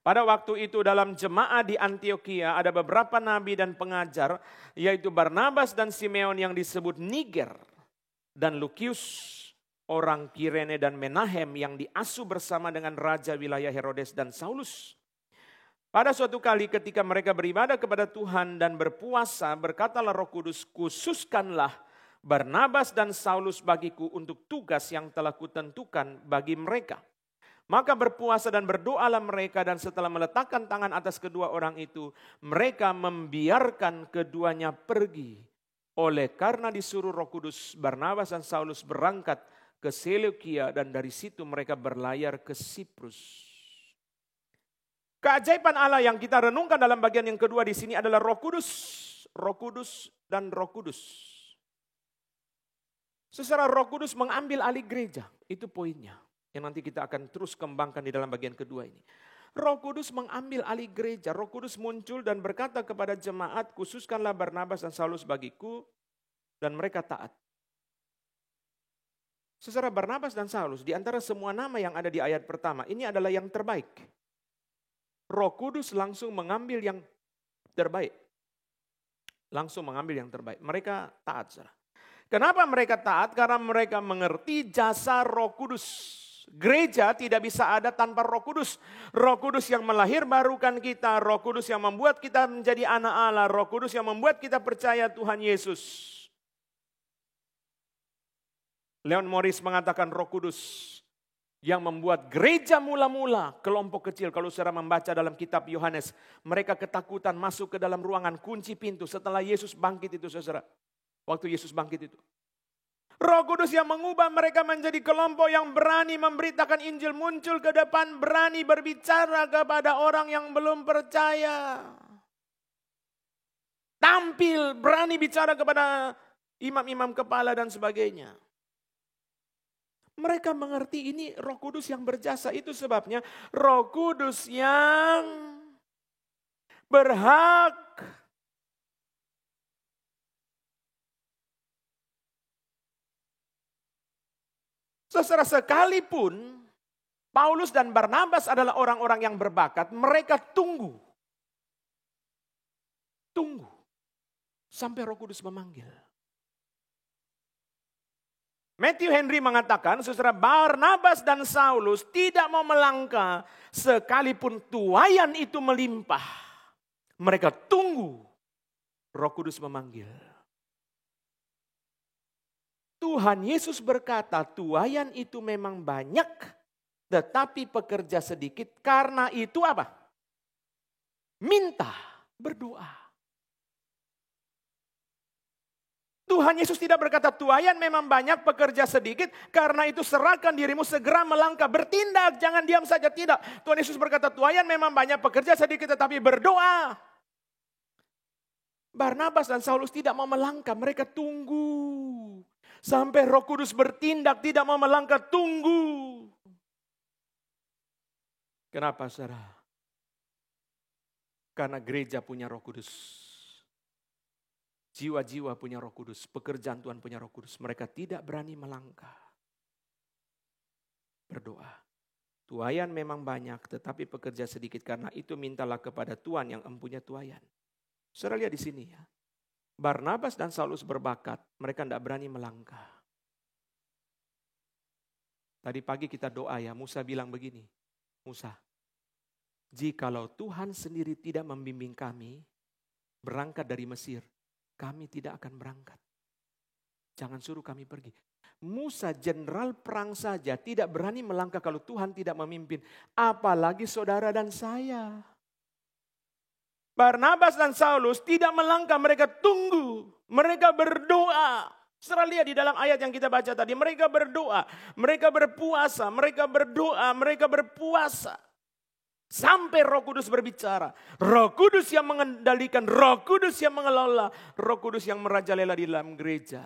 Pada waktu itu dalam jemaat di Antioquia ada beberapa nabi dan pengajar, yaitu Barnabas dan Simeon yang disebut Niger, dan Lukius, orang Kirene dan Menahem yang diasuh bersama dengan raja wilayah Herodes dan Saulus. Pada suatu kali ketika mereka beribadah kepada Tuhan dan berpuasa, berkatalah Roh Kudus, khususkanlah Barnabas dan Saulus bagiku untuk tugas yang telah kutentukan bagi mereka. Maka berpuasa dan berdoalah mereka, dan setelah meletakkan tangan atas kedua orang itu, mereka membiarkan keduanya pergi. Oleh karena disuruh Roh Kudus, Barnabas dan Saulus berangkat ke Seleukia, dan dari situ mereka berlayar ke Siprus. Keajaiban Allah yang kita renungkan dalam bagian yang kedua di sini adalah Roh Kudus. Roh Kudus dan Roh Kudus. Secara Roh Kudus mengambil alih gereja, itu poinnya. Yang nanti kita akan terus kembangkan di dalam bagian kedua ini. Roh Kudus mengambil alih gereja. Roh Kudus muncul dan berkata kepada jemaat, khususkanlah Barnabas dan Saulus bagiku, dan mereka taat. Secara Barnabas dan Saulus, di antara semua nama yang ada di ayat pertama, ini adalah yang terbaik. Roh Kudus langsung mengambil yang terbaik. Langsung mengambil yang terbaik. Mereka taat. Saudara. Kenapa mereka taat? Karena mereka mengerti jasa Roh Kudus. Gereja tidak bisa ada tanpa Roh Kudus. Roh Kudus yang melahirbarukan kita, Roh Kudus yang membuat kita menjadi anak Allah, Roh Kudus yang membuat kita percaya Tuhan Yesus. Leon Morris mengatakan Roh Kudus yang membuat gereja mula-mula kelompok kecil. Kalau saudara membaca dalam kitab Yohanes, mereka ketakutan masuk ke dalam ruangan, kunci pintu setelah Yesus bangkit itu, saudara. Waktu Yesus bangkit itu. Roh Kudus yang mengubah mereka menjadi kelompok yang berani memberitakan Injil, muncul ke depan, berani berbicara kepada orang yang belum percaya. Tampil, berani bicara kepada imam-imam kepala dan sebagainya. Mereka mengerti ini Roh Kudus yang berjasa, itu sebabnya Roh Kudus yang berhak Saudara, sekalipun Paulus dan Barnabas adalah orang-orang yang berbakat, mereka tunggu. Tunggu. Sampai Roh Kudus memanggil. Matthew Henry mengatakan, saudara, Barnabas dan Saulus tidak mau melangkah sekalipun tuaian itu melimpah. Mereka tunggu Roh Kudus memanggil. Tuhan Yesus berkata, tuaian itu memang banyak, tetapi pekerja sedikit. Karena itu apa? Minta, berdoa. Tuhan Yesus tidak berkata, tuaian memang banyak, pekerja sedikit. Karena itu serahkan dirimu, segera melangkah, bertindak, jangan diam saja. Tidak. Tuhan Yesus berkata, tuaian memang banyak, pekerja sedikit, tetapi berdoa. Barnabas dan Saulus tidak mau melangkah, mereka tunggu. Sampai Roh Kudus bertindak, tidak mau melangkah, tunggu. Kenapa, saudara? Karena gereja punya Roh Kudus. Jiwa-jiwa punya Roh Kudus, pekerjaan Tuhan punya Roh Kudus. Mereka tidak berani melangkah. Berdoa. Tuaian memang banyak, tetapi pekerja sedikit. Karena itu mintalah kepada Tuhan yang empunya tuaian. Saudara lihat di sini ya. Barnabas dan Saulus berbakat, mereka tidak berani melangkah. Tadi pagi kita doa ya, Musa bilang begini. Musa, jikalau Tuhan sendiri tidak membimbing kami berangkat dari Mesir, kami tidak akan berangkat. Jangan suruh kami pergi. Musa jenderal perang saja tidak berani melangkah kalau Tuhan tidak memimpin. Apalagi saudara dan saya. Barnabas dan Saulus tidak melangkah, mereka tunggu. Mereka berdoa. Saudara lihat di dalam ayat yang kita baca tadi. Mereka berdoa, mereka berpuasa, mereka berdoa, mereka berpuasa. Sampai Roh Kudus berbicara. Roh Kudus yang mengendalikan, Roh Kudus yang mengelola, Roh Kudus yang merajalela di dalam gereja.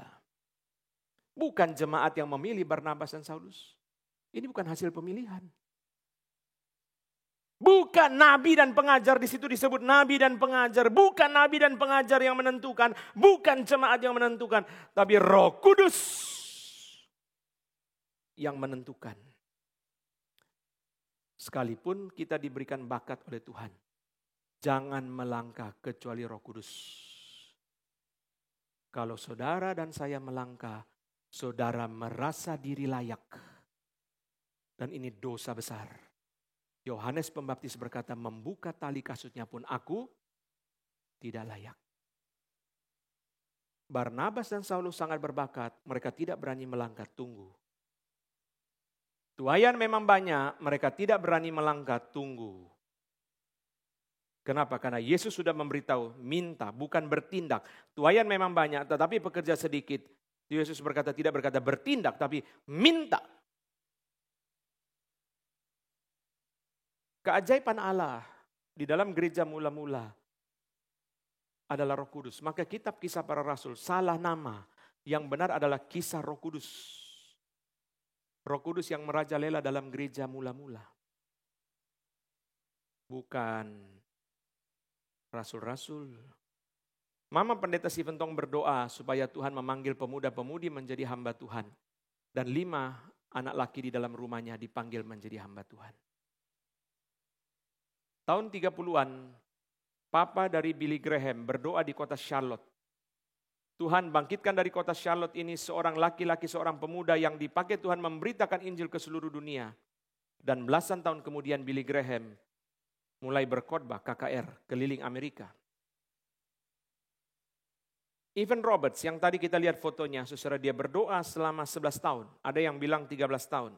Bukan jemaat yang memilih Barnabas dan Saulus. Ini bukan hasil pemilihan. Bukan nabi dan pengajar, di situ disebut nabi dan pengajar. Bukan nabi dan pengajar yang menentukan, bukan jemaat yang menentukan, tapi Roh Kudus yang menentukan. Sekalipun kita diberikan bakat oleh Tuhan, jangan melangkah kecuali Roh Kudus. Kalau saudara dan saya melangkah, saudara merasa diri layak. Dan ini dosa besar. Yohanes Pembaptis berkata, membuka tali kasutnya pun aku tidak layak. Barnabas dan Saulus sangat berbakat, mereka tidak berani melangkah, tunggu. Tuaian memang banyak, mereka tidak berani melangkah, tunggu. Kenapa? Karena Yesus sudah memberitahu, minta, bukan bertindak. Tuaian memang banyak, tetapi pekerja sedikit. Yesus berkata, tidak berkata bertindak, tapi minta. Keajaiban Allah di dalam gereja mula-mula adalah Roh Kudus. Maka kitab Kisah Para Rasul salah nama. Yang benar adalah Kisah Roh Kudus. Roh Kudus yang merajalela dalam gereja mula-mula. Bukan rasul-rasul. Mama Pendeta Stephen Tong berdoa supaya Tuhan memanggil pemuda-pemudi menjadi hamba Tuhan. Dan 5 anak laki di dalam rumahnya dipanggil menjadi hamba Tuhan. Tahun 30-an, Papa dari Billy Graham berdoa di kota Charlotte. Tuhan bangkitkan dari kota Charlotte ini seorang laki-laki, seorang pemuda yang dipakai Tuhan memberitakan Injil ke seluruh dunia. Dan belasan tahun kemudian Billy Graham mulai berkhotbah KKR keliling Amerika. Evan Roberts yang tadi kita lihat fotonya, saudara, dia berdoa selama 11 tahun. Ada yang bilang 13 tahun.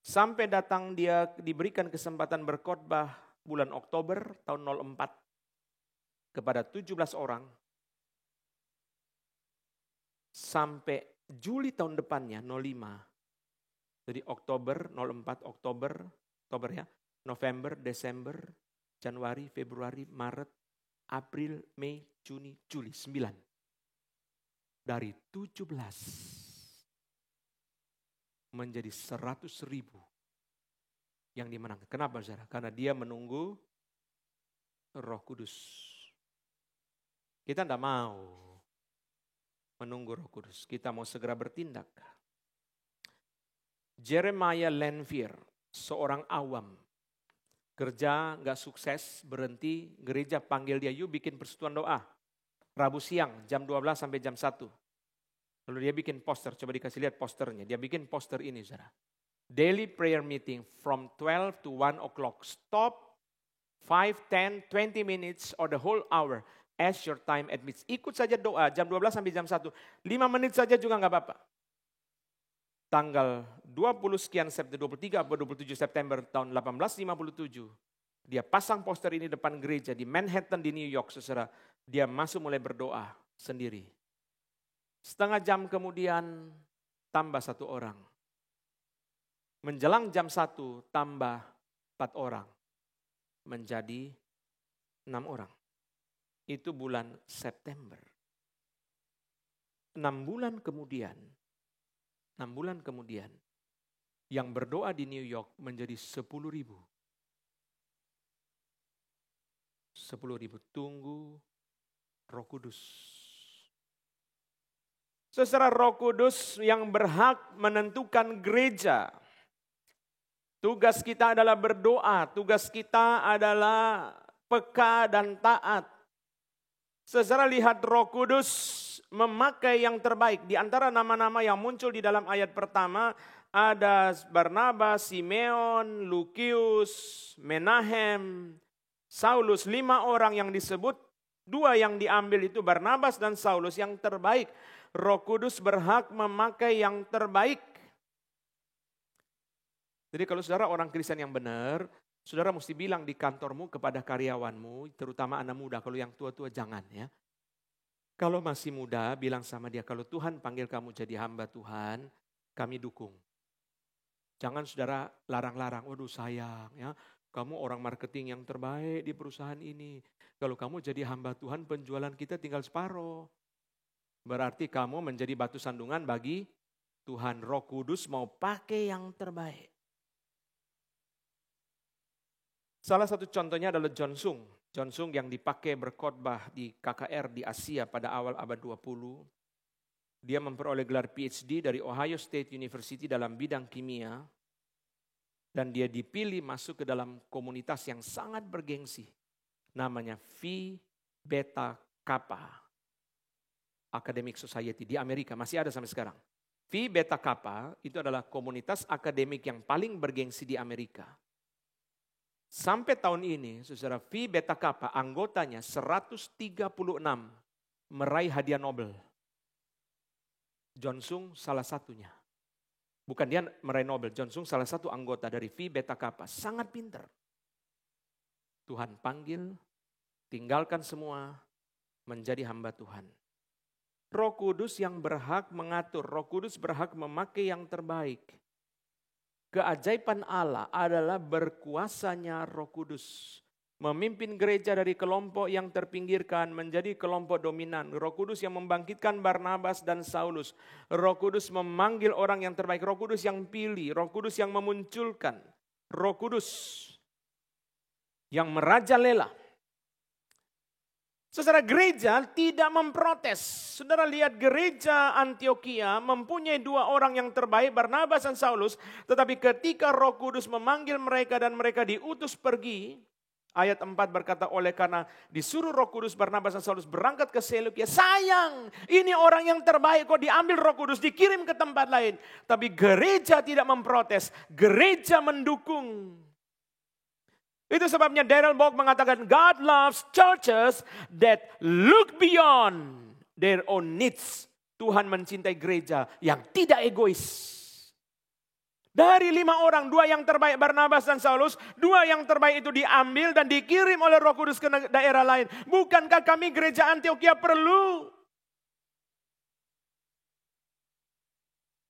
Sampai datang dia diberikan kesempatan berkhotbah bulan Oktober tahun 04 kepada 17 orang. Sampai Juli tahun depannya 05. Jadi Oktober 04, Oktober ya, November, Desember, Januari, Februari, Maret, April, Mei, Juni, Juli, 9. Dari 17 menjadi 100.000 yang dimenangkan. Kenapa saudara? Karena dia menunggu Roh Kudus. Kita tidak mau menunggu Roh Kudus. Kita mau segera bertindak. Jeremiah Lanphier, seorang awam. Kerja gak sukses, berhenti. Gereja panggil dia, yuk bikin persekutuan doa. Rabu siang, jam 12 sampai jam 1. Lalu dia bikin poster, coba dikasih lihat posternya. Dia bikin poster ini, saudara. Daily prayer meeting from 12 to 1 o'clock. Stop 5, 10, 20 minutes or the whole hour. As your time admits. Ikut saja doa jam 12 sampai jam 1. 5 menit saja juga gak apa-apa. Tanggal 20 sekian September, 23 atau 27 September tahun 1857. Dia pasang poster ini depan gereja di Manhattan di New York, saudara. Dia masuk mulai berdoa sendiri. Setengah jam kemudian tambah 1 orang. Menjelang jam 1 tambah 4 orang. Menjadi 6 orang. Itu bulan September. 6 bulan kemudian, yang berdoa di New York menjadi 10.000. 10.000 tunggu Roh Kudus. Saudara, Roh Kudus yang berhak menentukan gereja. Tugas kita adalah berdoa, tugas kita adalah peka dan taat. Saudara, lihat Roh Kudus memakai yang terbaik. Di antara nama-nama yang muncul di dalam ayat pertama, ada Barnabas, Simeon, Lukius, Menahem, Saulus. 5 orang yang disebut, 2 yang diambil itu Barnabas dan Saulus yang terbaik. Roh Kudus berhak memakai yang terbaik. Jadi kalau saudara orang Kristen yang benar, saudara mesti bilang di kantormu kepada karyawanmu, terutama anak muda, kalau yang tua-tua jangan ya. Kalau masih muda, bilang sama dia, kalau Tuhan panggil kamu jadi hamba Tuhan, kami dukung. Jangan saudara larang-larang, waduh sayang ya, kamu orang marketing yang terbaik di perusahaan ini. Kalau kamu jadi hamba Tuhan, penjualan kita tinggal separuh. Berarti kamu menjadi batu sandungan bagi Tuhan. Roh Kudus mau pakai yang terbaik. Salah satu contohnya adalah John Sung. John Sung yang dipakai berkhotbah di KKR di Asia pada awal abad 20. Dia memperoleh gelar PhD dari Ohio State University dalam bidang kimia. Dan dia dipilih masuk ke dalam komunitas yang sangat bergengsi. Namanya Phi Beta Kappa Academic Society di Amerika, masih ada sampai sekarang. Phi Beta Kappa itu adalah komunitas akademik yang paling bergengsi di Amerika. Sampai tahun ini, saudara, Phi Beta Kappa anggotanya 136 meraih hadiah Nobel. John Sung salah satunya. Bukan dia meraih Nobel, John Sung salah satu anggota dari Phi Beta Kappa. Sangat pintar. Tuhan panggil, tinggalkan semua, menjadi hamba Tuhan. Roh Kudus yang berhak mengatur, Roh Kudus berhak memakai yang terbaik. Keajaiban Allah adalah berkuasanya Roh Kudus. Memimpin gereja dari kelompok yang terpinggirkan menjadi kelompok dominan. Roh Kudus yang membangkitkan Barnabas dan Saulus. Roh Kudus memanggil orang yang terbaik. Roh Kudus yang pilih. Roh Kudus yang memunculkan. Roh Kudus yang merajalela. Saudara, gereja tidak memprotes. Saudara lihat gereja Antioquia mempunyai 2 orang yang terbaik, Barnabas dan Saulus. Tetapi ketika Roh Kudus memanggil mereka dan mereka diutus pergi, ayat 4 berkata, oleh karena disuruh Roh Kudus, Barnabas dan Saulus berangkat ke Seleukia. Sayang, ini orang yang terbaik kok diambil Roh Kudus, dikirim ke tempat lain. Tapi gereja tidak memprotes, gereja mendukung. Itu sebabnya Darrell Bock mengatakan, God loves churches that look beyond their own needs. Tuhan mencintai gereja yang tidak egois. Dari 5 orang, 2 yang terbaik Barnabas dan Saulus, 2 yang terbaik itu diambil dan dikirim oleh Roh Kudus ke daerah lain. Bukankah kami gereja Antioquia perlu?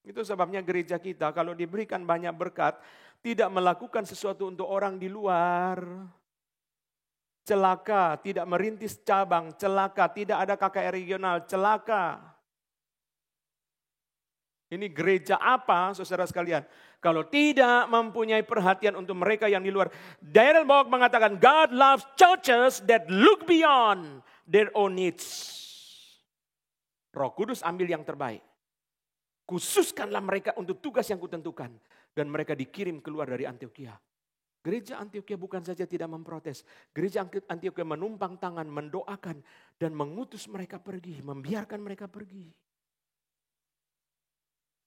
Itu sebabnya gereja kita kalau diberikan banyak berkat, tidak melakukan sesuatu untuk orang di luar. Celaka, tidak merintis cabang, celaka, tidak ada KKR regional, celaka. Ini gereja apa, saudara sekalian? Kalau tidak mempunyai perhatian untuk mereka yang di luar. Darrell Bock mengatakan, God loves churches that look beyond their own needs. Roh Kudus ambil yang terbaik. Khususkanlah mereka untuk tugas yang kutentukan. Dan mereka dikirim keluar dari Antioquia. Gereja Antioquia bukan saja tidak memprotes. Gereja Antioquia menumpang tangan, mendoakan. Dan mengutus mereka pergi, membiarkan mereka pergi.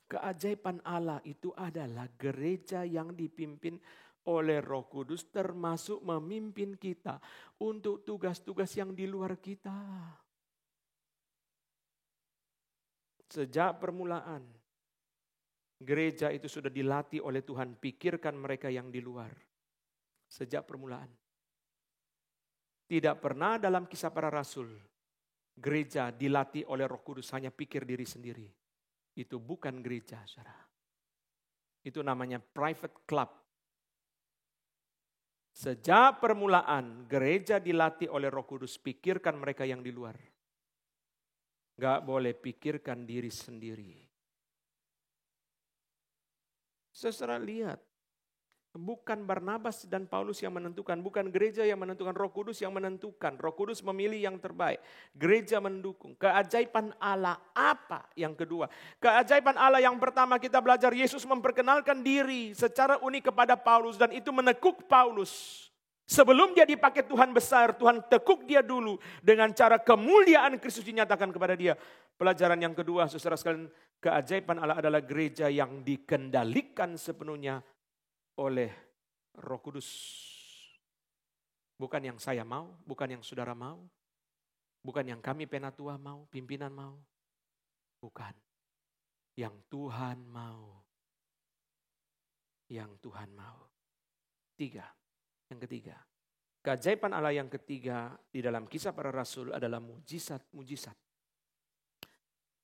Keajaiban Allah itu adalah gereja yang dipimpin oleh Roh Kudus, termasuk memimpin kita untuk tugas-tugas yang di luar kita. Sejak permulaan, gereja itu sudah dilatih oleh Tuhan, pikirkan mereka yang di luar. Sejak permulaan. Tidak pernah dalam Kisah Para Rasul, gereja dilatih oleh Roh Kudus hanya pikir diri sendiri. Itu bukan gereja, saudara. Itu namanya private club. Sejak permulaan, gereja dilatih oleh Roh Kudus, pikirkan mereka yang di luar. Gak boleh pikirkan diri sendiri. Saudara lihat, Bukan Barnabas dan Paulus yang menentukan, bukan gereja yang menentukan, Roh Kudus yang menentukan. Roh Kudus memilih yang terbaik. Gereja mendukung. Keajaiban Allah apa? Yang kedua, keajaiban Allah yang pertama kita belajar, Yesus memperkenalkan diri secara unik kepada Paulus dan itu menekuk Paulus. Sebelum dia dipakai Tuhan besar, Tuhan tekuk dia dulu dengan cara kemuliaan Kristus dinyatakan kepada dia. Pelajaran yang kedua, saudara sekalian, keajaiban Allah adalah gereja yang dikendalikan sepenuhnya oleh Roh Kudus. Bukan yang saya mau, bukan yang saudara mau, bukan yang kami penatua mau, pimpinan mau. Bukan. Yang Tuhan mau. Yang Tuhan mau. Yang ketiga. Keajaiban Allah yang ketiga di dalam Kisah Para Rasul adalah mujizat-mujizat.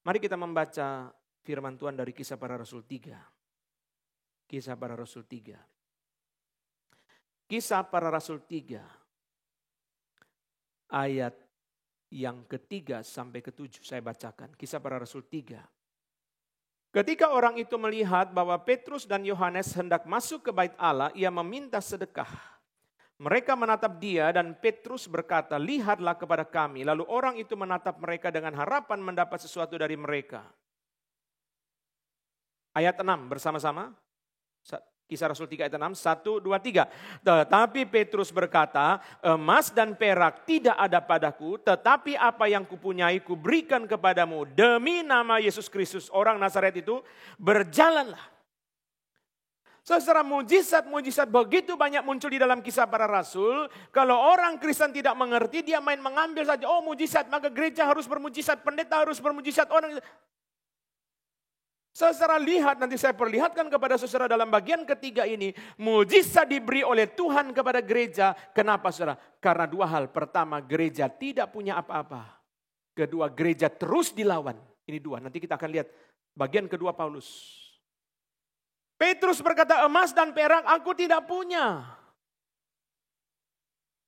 Mari kita membaca firman Tuhan dari Kisah Para Rasul 3. Kisah Para Rasul 3. Kisah Para Rasul 3. Ayat yang ketiga sampai ketujuh saya bacakan. Kisah Para Rasul 3. Ketika orang itu melihat bahwa Petrus dan Yohanes hendak masuk ke bait Allah, ia meminta sedekah. Mereka menatap dia dan Petrus berkata, lihatlah kepada kami. Lalu orang itu menatap mereka dengan harapan mendapat sesuatu dari mereka. Ayat 6 bersama-sama. Kisah Rasul 3 ayat 6, 1, 2, 3. Tetapi Petrus berkata, emas dan perak tidak ada padaku, tetapi apa yang kupunyai kuberikan kepadamu. Demi nama Yesus Kristus, orang Nazaret itu, berjalanlah. Secara mujizat-mujizat begitu banyak muncul di dalam Kisah Para Rasul. Kalau orang Kristen tidak mengerti, dia main mengambil saja. Oh mujizat, maka gereja harus bermujizat, pendeta harus bermujizat. Saudara lihat, nanti saya perlihatkan kepada saudara dalam bagian ketiga ini. Mujizat diberi oleh Tuhan kepada gereja. Kenapa saudara? Karena dua hal. Pertama, gereja tidak punya apa-apa. Kedua, gereja terus dilawan. Ini dua, nanti kita akan lihat bagian kedua Paulus. Petrus berkata, emas dan perak aku tidak punya.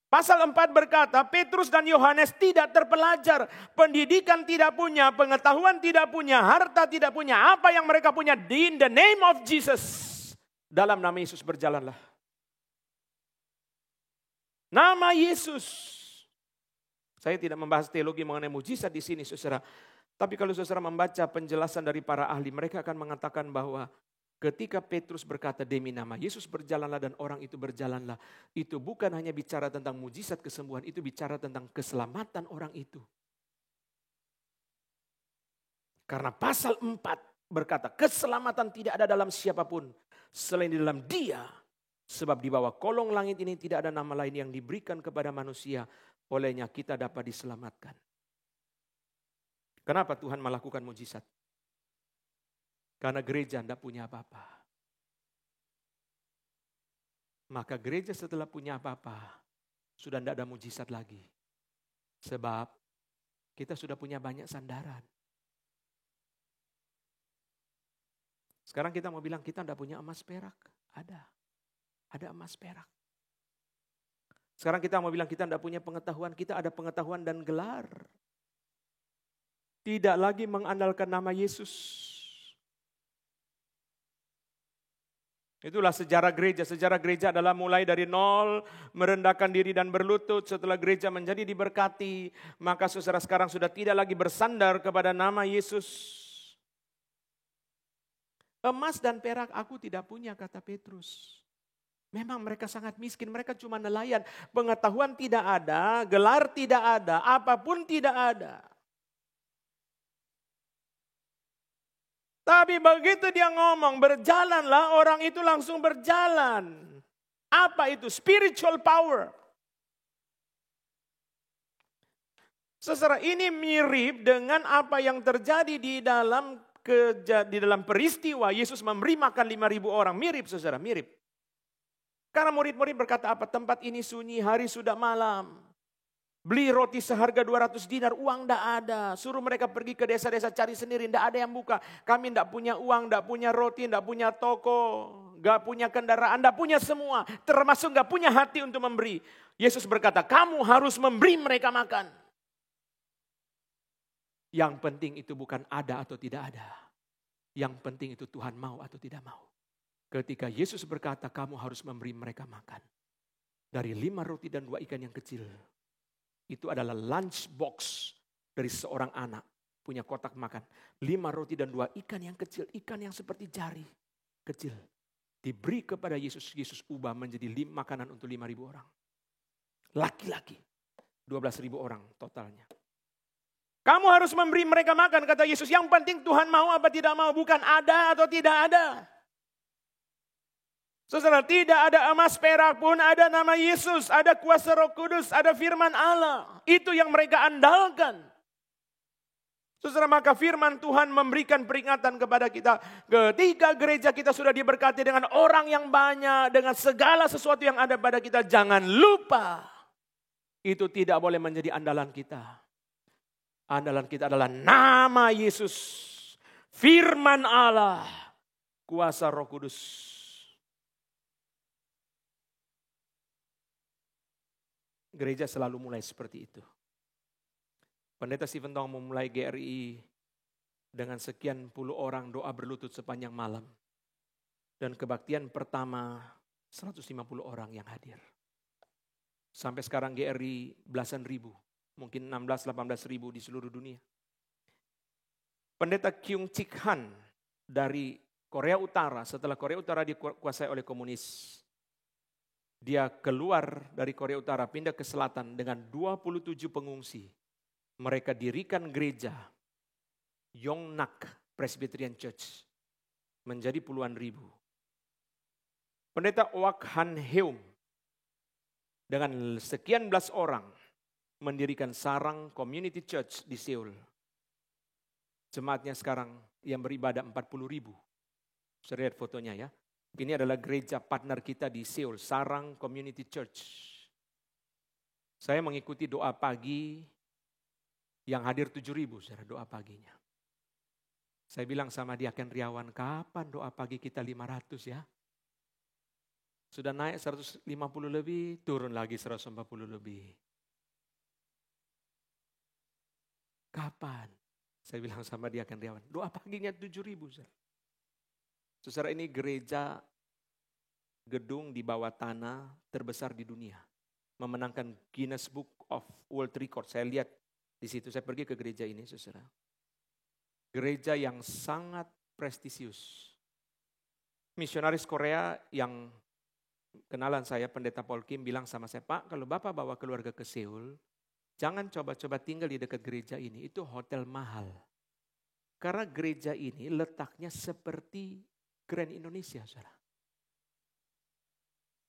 Pasal 4 berkata, Petrus dan Yohanes tidak terpelajar. Pendidikan tidak punya, pengetahuan tidak punya, harta tidak punya. Apa yang mereka punya? In the name of Jesus. Dalam nama Yesus berjalanlah. Nama Yesus. Saya tidak membahas teologi mengenai mujizat di sini, saudara. Tapi kalau saudara membaca penjelasan dari para ahli, mereka akan mengatakan bahwa ketika Petrus berkata demi nama Yesus berjalanlah dan orang itu berjalanlah. Itu bukan hanya bicara tentang mujizat kesembuhan, itu bicara tentang keselamatan orang itu. Karena pasal 4 berkata keselamatan tidak ada dalam siapapun selain di dalam Dia. Sebab di bawah kolong langit ini tidak ada nama lain yang diberikan kepada manusia. Olehnya kita dapat diselamatkan. Kenapa Tuhan melakukan mujizat? Karena gereja tidak punya apa-apa. Maka gereja setelah punya apa-apa, sudah tidak ada mujizat lagi. Sebab kita sudah punya banyak sandaran. Sekarang kita mau bilang kita tidak punya emas perak. Ada emas perak. Sekarang kita mau bilang kita tidak punya pengetahuan. Kita ada pengetahuan dan gelar. Tidak lagi mengandalkan nama Yesus. Itulah sejarah gereja. Sejarah gereja adalah mulai dari nol, merendahkan diri dan berlutut. Setelah gereja menjadi diberkati, maka saudara sekarang sudah tidak lagi bersandar kepada nama Yesus. Emas dan perak aku tidak punya, kata Petrus. Memang mereka sangat miskin, mereka cuma nelayan. Pengetahuan tidak ada, gelar tidak ada, apapun tidak ada. Tapi begitu dia ngomong berjalanlah, orang itu langsung berjalan. Apa itu? Spiritual power. Saudara, ini mirip dengan apa yang terjadi di dalam peristiwa Yesus memberi makan 5.000 orang. Mirip saudara, mirip. Karena murid-murid berkata apa? Tempat ini sunyi, hari sudah malam. Beli roti seharga 200 dinar, uang tidak ada. Suruh mereka pergi ke desa-desa cari sendiri, tidak ada yang buka. Kami tidak punya uang, tidak punya roti, tidak punya toko, tidak punya kendaraan, tidak punya semua. Termasuk tidak punya hati untuk memberi. Yesus berkata, kamu harus memberi mereka makan. Yang penting itu bukan ada atau tidak ada. Yang penting itu Tuhan mau atau tidak mau. ketika Yesus berkata, kamu harus memberi mereka makan. Dari 5 roti dan 2 ikan yang kecil. Itu adalah lunch box dari seorang anak. Punya kotak makan. 5 roti dan 2 ikan yang kecil. Ikan yang seperti jari kecil. Diberi kepada Yesus. Yesus ubah menjadi makanan untuk 5.000 orang. Laki-laki. 12.000 orang totalnya. Kamu harus memberi mereka makan, kata Yesus. Yang penting Tuhan mau apa tidak mau. Bukan ada atau tidak ada. Saudara, tidak ada emas perak pun, ada nama Yesus, ada kuasa Roh Kudus, ada firman Allah. Itu yang mereka andalkan. Saudara, maka firman Tuhan memberikan peringatan kepada kita. Ketika gereja kita sudah diberkati dengan orang yang banyak, dengan segala sesuatu yang ada pada kita, jangan lupa. Itu tidak boleh menjadi andalan kita. Andalan kita adalah nama Yesus, firman Allah, kuasa Roh Kudus. Gereja selalu mulai seperti itu. Pendeta Stephen Tong memulai GRI dengan sekian puluh orang doa berlutut sepanjang malam. Dan kebaktian pertama 150 orang yang hadir. Sampai sekarang GRI belasan ribu, mungkin 16-18 ribu di seluruh dunia. Pendeta Kyung Chik Han dari Korea Utara, setelah Korea Utara dikuasai oleh komunis, dia keluar dari Korea Utara, pindah ke selatan dengan 27 pengungsi. Mereka dirikan gereja Yongnak Presbyterian Church. Menjadi puluhan ribu. Pendeta Wak Han Heum dengan sekian belas orang mendirikan Sarang Community Church di Seoul. Jemaatnya sekarang yang beribadah 40 ribu. Saya lihat fotonya ya. Ini adalah gereja partner kita di Seoul, Sarang Community Church. Saya mengikuti doa pagi yang hadir 7.000, saudara, doa paginya. Saya bilang sama Diaken Riawan, kapan doa pagi kita 500 ya? Sudah naik 150 lebih, turun lagi 140 lebih. Kapan? Saya bilang sama Diaken Riawan, doa paginya 7.000, saudara. Saudara, ini gereja gedung di bawah tanah terbesar di dunia. Memenangkan Guinness Book of World Record. Saya lihat di situ, saya pergi ke gereja ini, saudara. Gereja yang sangat prestisius. Misionaris Korea yang kenalan saya, Pendeta Paul Kim, bilang sama saya, Pak, kalau Bapak bawa keluarga ke Seoul, jangan coba-coba tinggal di dekat gereja ini, itu hotel mahal. Karena gereja ini letaknya seperti Grand Indonesia, saudara.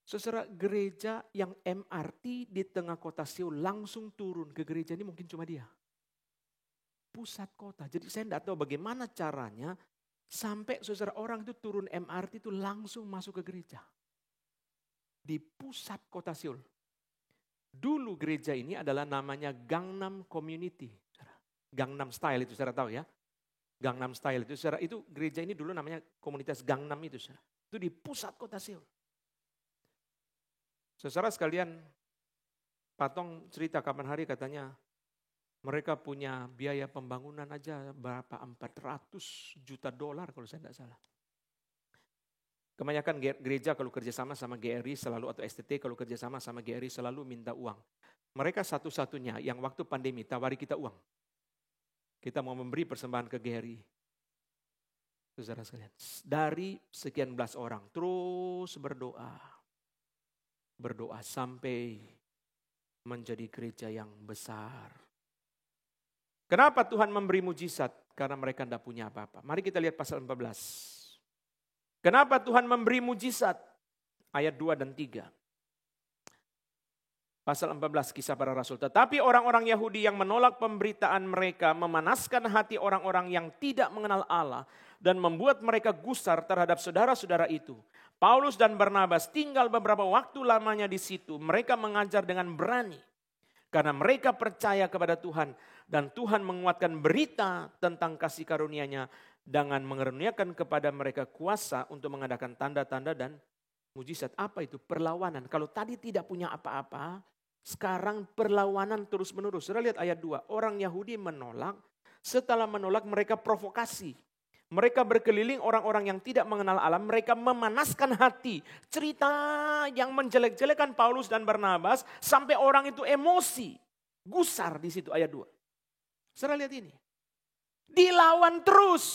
Saudara, gereja yang MRT di tengah kota Seoul langsung turun ke gereja ini mungkin cuma dia. Pusat kota. Jadi saya tidak tahu bagaimana caranya sampai saudara orang itu turun MRT itu langsung masuk ke gereja. Di pusat kota Seoul. Dulu gereja ini adalah namanya Gangnam Community. Gangnam Style itu saudara tahu ya. Gangnam Style itu, saudara, itu gereja ini dulu namanya komunitas Gangnam itu, saudara. Itu di pusat kota Seoul. Saudara sekalian, Patong cerita kapan hari katanya mereka punya biaya pembangunan aja berapa, 400 juta dolar kalau saya tidak salah. Kebanyakan gereja kalau kerjasama sama GRI selalu, atau STT kalau kerjasama sama GRI selalu minta uang. Mereka satu-satunya yang waktu pandemi tawari kita uang. Kita mau memberi persembahan ke GRI. Saudara sekalian, dari sekian belas orang terus berdoa. Berdoa sampai menjadi gereja yang besar. Kenapa Tuhan memberi mujizat? Karena mereka tidak punya apa-apa. Mari kita lihat pasal 14. Kenapa Tuhan memberi mujizat? Ayat 2 dan 3. Pasal 14 Kisah Para Rasul. Tetapi orang-orang Yahudi yang menolak pemberitaan mereka memanaskan hati orang-orang yang tidak mengenal Allah dan membuat mereka gusar terhadap saudara-saudara itu. Paulus dan Barnabas tinggal beberapa waktu lamanya di situ. Mereka mengajar dengan berani karena mereka percaya kepada Tuhan dan Tuhan menguatkan berita tentang kasih karunia-Nya dengan mengaruniakan kepada mereka kuasa untuk mengadakan tanda-tanda dan mujizat. Apa itu? Perlawanan. Kalau tadi tidak punya apa-apa, sekarang perlawanan terus-menerus. Saudara lihat ayat 2. Orang Yahudi menolak, setelah menolak mereka provokasi. Mereka berkeliling orang-orang yang tidak mengenal Allah. Mereka memanaskan hati. Cerita yang menjelek-jelekan Paulus dan Barnabas sampai orang itu emosi. Gusar di situ ayat 2. Saudara lihat ini. Dilawan terus.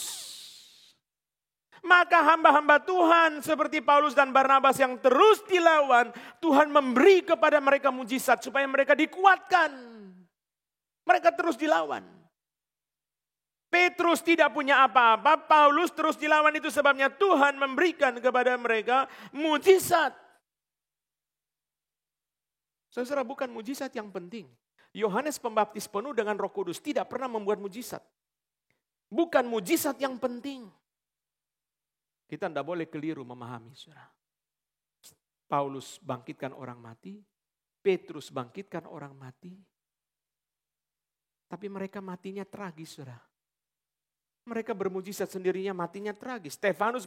Maka hamba-hamba Tuhan seperti Paulus dan Barnabas yang terus dilawan, Tuhan memberi kepada mereka mujizat supaya mereka dikuatkan. Mereka terus dilawan. Petrus tidak punya apa-apa, Paulus terus dilawan, itu sebabnya Tuhan memberikan kepada mereka mujizat. Saudara, bukan mujizat yang penting. Yohanes Pembaptis penuh dengan Roh Kudus tidak pernah membuat mujizat. Bukan mujizat yang penting. Kita tidak boleh keliru memahami, saudara. Paulus bangkitkan orang mati, Petrus bangkitkan orang mati. Tapi mereka matinya tragis, saudara. Mereka bermujizat sendirinya, matinya tragis. Stefanus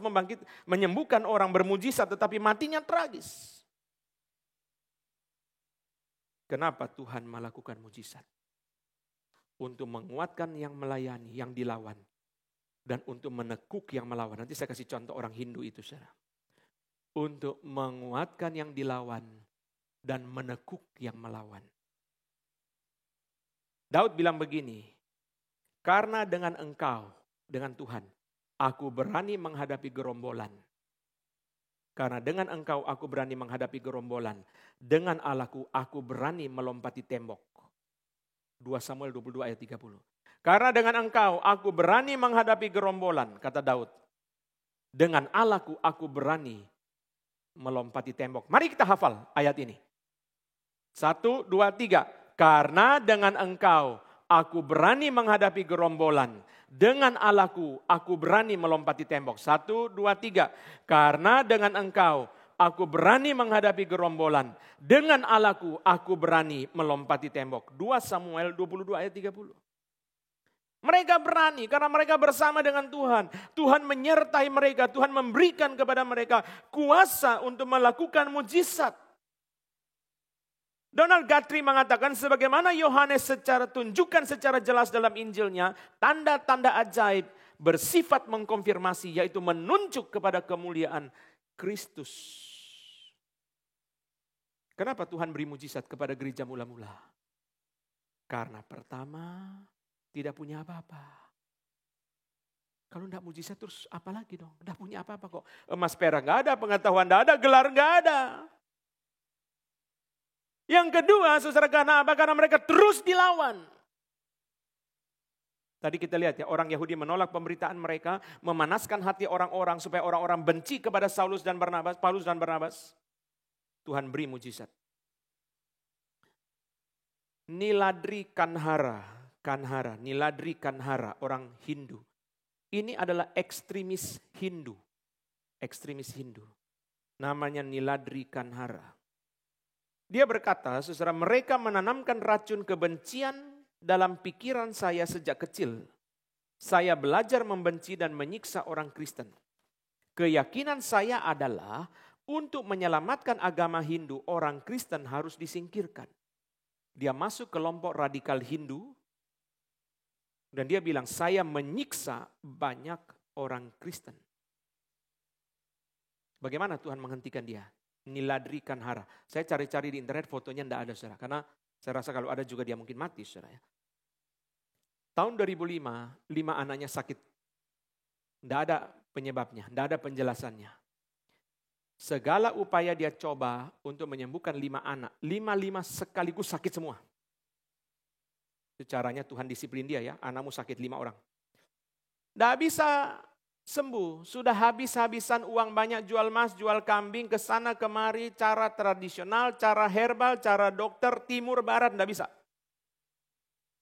menyembuhkan orang bermujizat, tetapi matinya tragis. Kenapa Tuhan melakukan mujizat? Untuk menguatkan yang melayani, yang dilawan. Dan untuk menekuk yang melawan. Nanti saya kasih contoh orang Hindu itu, saudara. Untuk menguatkan yang dilawan dan menekuk yang melawan. Daud bilang begini, karena dengan engkau, dengan Tuhan, aku berani menghadapi gerombolan. Karena dengan engkau aku berani menghadapi gerombolan. Dengan Allahku aku berani melompati tembok. 2 Samuel 22 ayat 30. Karena dengan engkau aku berani menghadapi gerombolan, kata Daud. Dengan Allahku aku berani melompati tembok. Mari kita hafal ayat ini. 1, 2, 3. Karena dengan engkau aku berani menghadapi gerombolan. Dengan Allahku aku berani melompati tembok. 1, 2, 3. Karena dengan engkau aku berani menghadapi gerombolan. Dengan Allahku aku berani melompati tembok. 2 Samuel 22 ayat 30. Mereka berani karena mereka bersama dengan Tuhan. Tuhan menyertai mereka. Tuhan memberikan kepada mereka kuasa untuk melakukan mujizat. Donald Guthrie mengatakan sebagaimana Yohanes tunjukkan secara jelas dalam Injilnya, tanda-tanda ajaib bersifat mengkonfirmasi, yaitu menunjuk kepada kemuliaan Kristus. Kenapa Tuhan beri mujizat kepada gereja mula-mula? Karena pertama, tidak punya apa-apa. Kalau tidak mujizat terus apa lagi dong? Tidak punya apa-apa kok. Emas perak nggak ada, pengetahuan nggak ada, gelar nggak ada. Yang kedua, saudara, karena apa? Karena mereka terus dilawan. Tadi kita lihat ya, orang Yahudi menolak pemberitaan mereka, memanaskan hati orang-orang supaya orang-orang benci kepada Paulus dan Barnabas. Tuhan beri mujizat. Niladri Kanhara, orang Hindu. Ini adalah ekstremis Hindu. Namanya Niladri Kanhara. Dia berkata, saudara, mereka menanamkan racun kebencian dalam pikiran saya sejak kecil. Saya belajar membenci dan menyiksa orang Kristen. Keyakinan saya adalah untuk menyelamatkan agama Hindu, orang Kristen harus disingkirkan. Dia masuk kelompok radikal Hindu. Dan dia bilang, saya menyiksa banyak orang Kristen. Bagaimana Tuhan menghentikan dia? Niladri Kanhara. Saya cari-cari di internet, fotonya tidak ada, saudara. Karena saya rasa kalau ada juga dia mungkin mati, saudara. Tahun 2005, 5 anaknya sakit. Tidak ada penyebabnya, tidak ada penjelasannya. Segala upaya dia coba untuk menyembuhkan 5 anak. 5 sekaligus sakit semua. Itu caranya Tuhan disiplin dia ya, anakmu sakit 5 orang. Tidak bisa sembuh, sudah habis-habisan uang banyak, jual emas, jual kambing, ke sana kemari, cara tradisional, cara herbal, cara dokter, timur, barat, tidak bisa.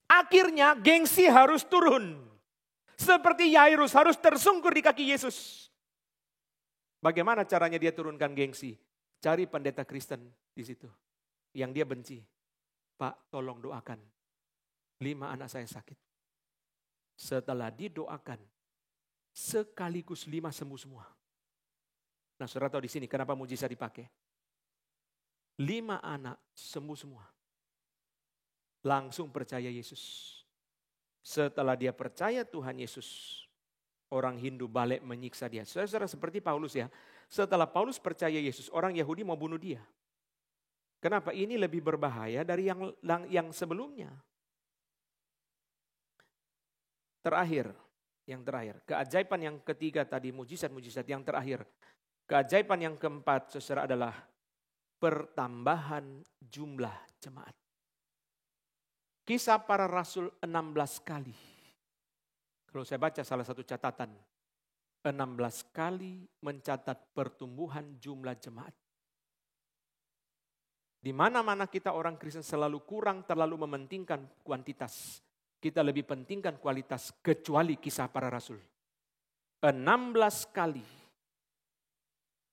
Akhirnya gengsi harus turun. Seperti Yairus harus tersungkur di kaki Yesus. Bagaimana caranya dia turunkan gengsi? Cari pendeta Kristen di situ. Yang dia benci. Pak, tolong doakan. 5 anak saya sakit. Setelah didoakan, sekaligus 5 sembuh semua. Nah, saudara tahu di sini kenapa mujizat dipakai? 5 anak sembuh semua. Langsung percaya Yesus. Setelah dia percaya Tuhan Yesus, orang Hindu balik menyiksa dia. Saudara, seperti Paulus ya. Setelah Paulus percaya Yesus, orang Yahudi mau bunuh dia. Kenapa? Ini lebih berbahaya dari yang sebelumnya. Yang terakhir. Keajaiban yang ketiga tadi, mujizat-mujizat yang terakhir. Keajaiban yang keempat, saudara, adalah pertambahan jumlah jemaat. Kisah para Rasul 16 kali. Kalau saya baca salah satu catatan, 16 kali mencatat pertumbuhan jumlah jemaat. Di mana-mana kita orang Kristen selalu kurang, terlalu mementingkan kuantitas. Kita lebih pentingkan kualitas, kecuali Kisah para Rasul. 16 kali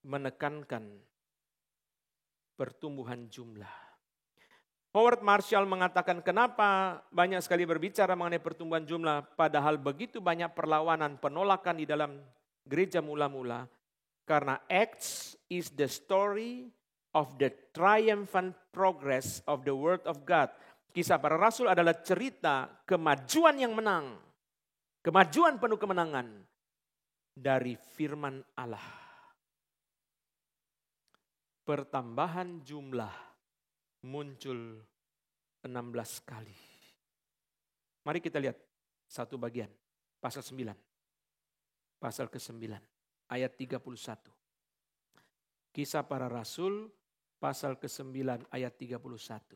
menekankan pertumbuhan jumlah. Howard Marshall mengatakan kenapa banyak sekali berbicara mengenai pertumbuhan jumlah, padahal begitu banyak perlawanan, penolakan di dalam gereja mula-mula. Karena Acts is the story of the triumphant progress of the word of God. Kisah para Rasul adalah cerita kemajuan yang menang. Kemajuan penuh kemenangan dari firman Allah. Pertambahan jumlah muncul 16 kali. Mari kita lihat satu bagian. Pasal 9. Pasal ke-9. Ayat 31. Kisah para Rasul. Pasal ke-9 ayat 31.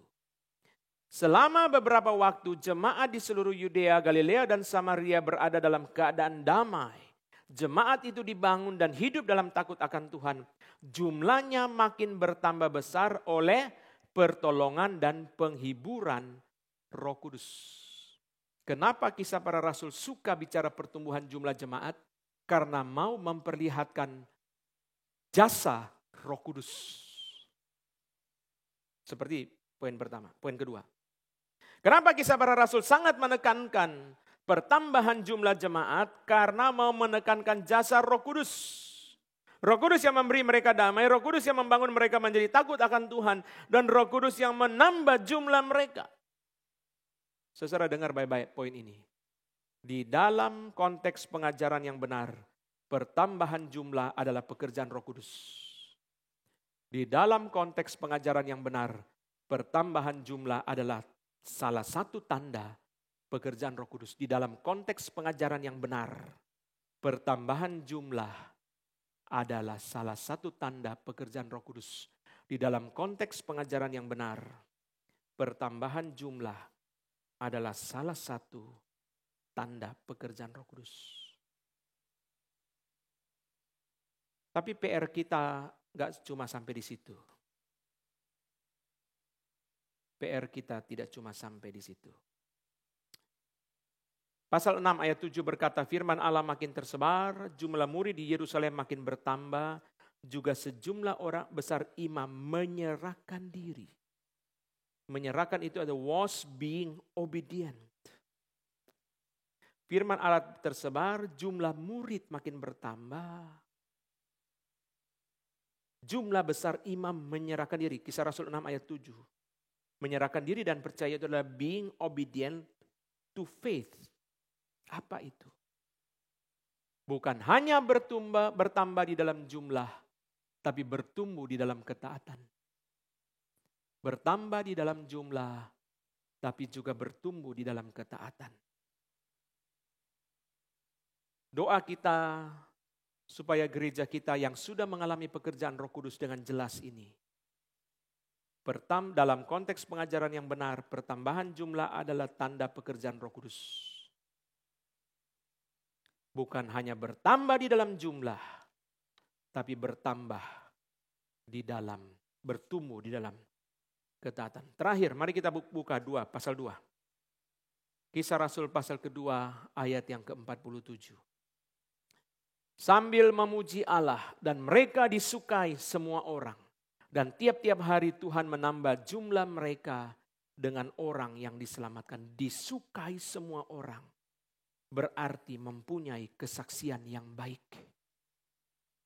Selama beberapa waktu jemaat di seluruh Yudea, Galilea dan Samaria berada dalam keadaan damai. Jemaat itu dibangun dan hidup dalam takut akan Tuhan. Jumlahnya makin bertambah besar oleh pertolongan dan penghiburan Roh Kudus. Kenapa Kisah para Rasul suka bicara pertumbuhan jumlah jemaat? Karena mau memperlihatkan jasa Roh Kudus. Seperti poin pertama, poin kedua. Kenapa Kisah para Rasul sangat menekankan pertambahan jumlah jemaat? Karena mau menekankan jasa Roh Kudus. Roh Kudus yang memberi mereka damai, Roh Kudus yang membangun mereka menjadi takut akan Tuhan, dan Roh Kudus yang menambah jumlah mereka. Saudara dengar baik-baik poin ini. Di dalam konteks pengajaran yang benar, pertambahan jumlah adalah pekerjaan Roh Kudus. Di dalam konteks pengajaran yang benar, pertambahan jumlah adalah salah satu tanda pekerjaan Roh Kudus. Di dalam konteks pengajaran yang benar, pertambahan jumlah adalah salah satu tanda pekerjaan Roh Kudus. Di dalam konteks pengajaran yang benar, pertambahan jumlah adalah salah satu tanda pekerjaan Roh Kudus. Tapi PR kita gak cuma sampai di situ. PR kita tidak cuma sampai di situ. Pasal 6 ayat 7 berkata, firman Allah makin tersebar, jumlah murid di Yerusalem makin bertambah, juga sejumlah orang besar imam menyerahkan diri. Menyerahkan itu adalah was being obedient. Firman Allah tersebar, jumlah murid makin bertambah. Jumlah besar imam menyerahkan diri. Kisah Rasul 6 ayat 7. Menyerahkan diri dan percaya itu adalah being obedient to faith. Apa itu? Bukan hanya bertambah di dalam jumlah, tapi bertumbuh di dalam ketaatan. Bertambah di dalam jumlah, tapi juga bertumbuh di dalam ketaatan. Doa kita supaya gereja kita yang sudah mengalami pekerjaan Roh Kudus dengan jelas ini. Dalam konteks pengajaran yang benar, pertambahan jumlah adalah tanda pekerjaan Roh Kudus. Bukan hanya bertambah di dalam jumlah, tapi bertumbuh di dalam ketaatan. Terakhir, mari kita buka pasal 2. Kisah Rasul pasal kedua ayat yang ke-47. Sambil memuji Allah dan mereka disukai semua orang. Dan tiap-tiap hari Tuhan menambah jumlah mereka dengan orang yang diselamatkan. Disukai semua orang. Berarti mempunyai kesaksian yang baik.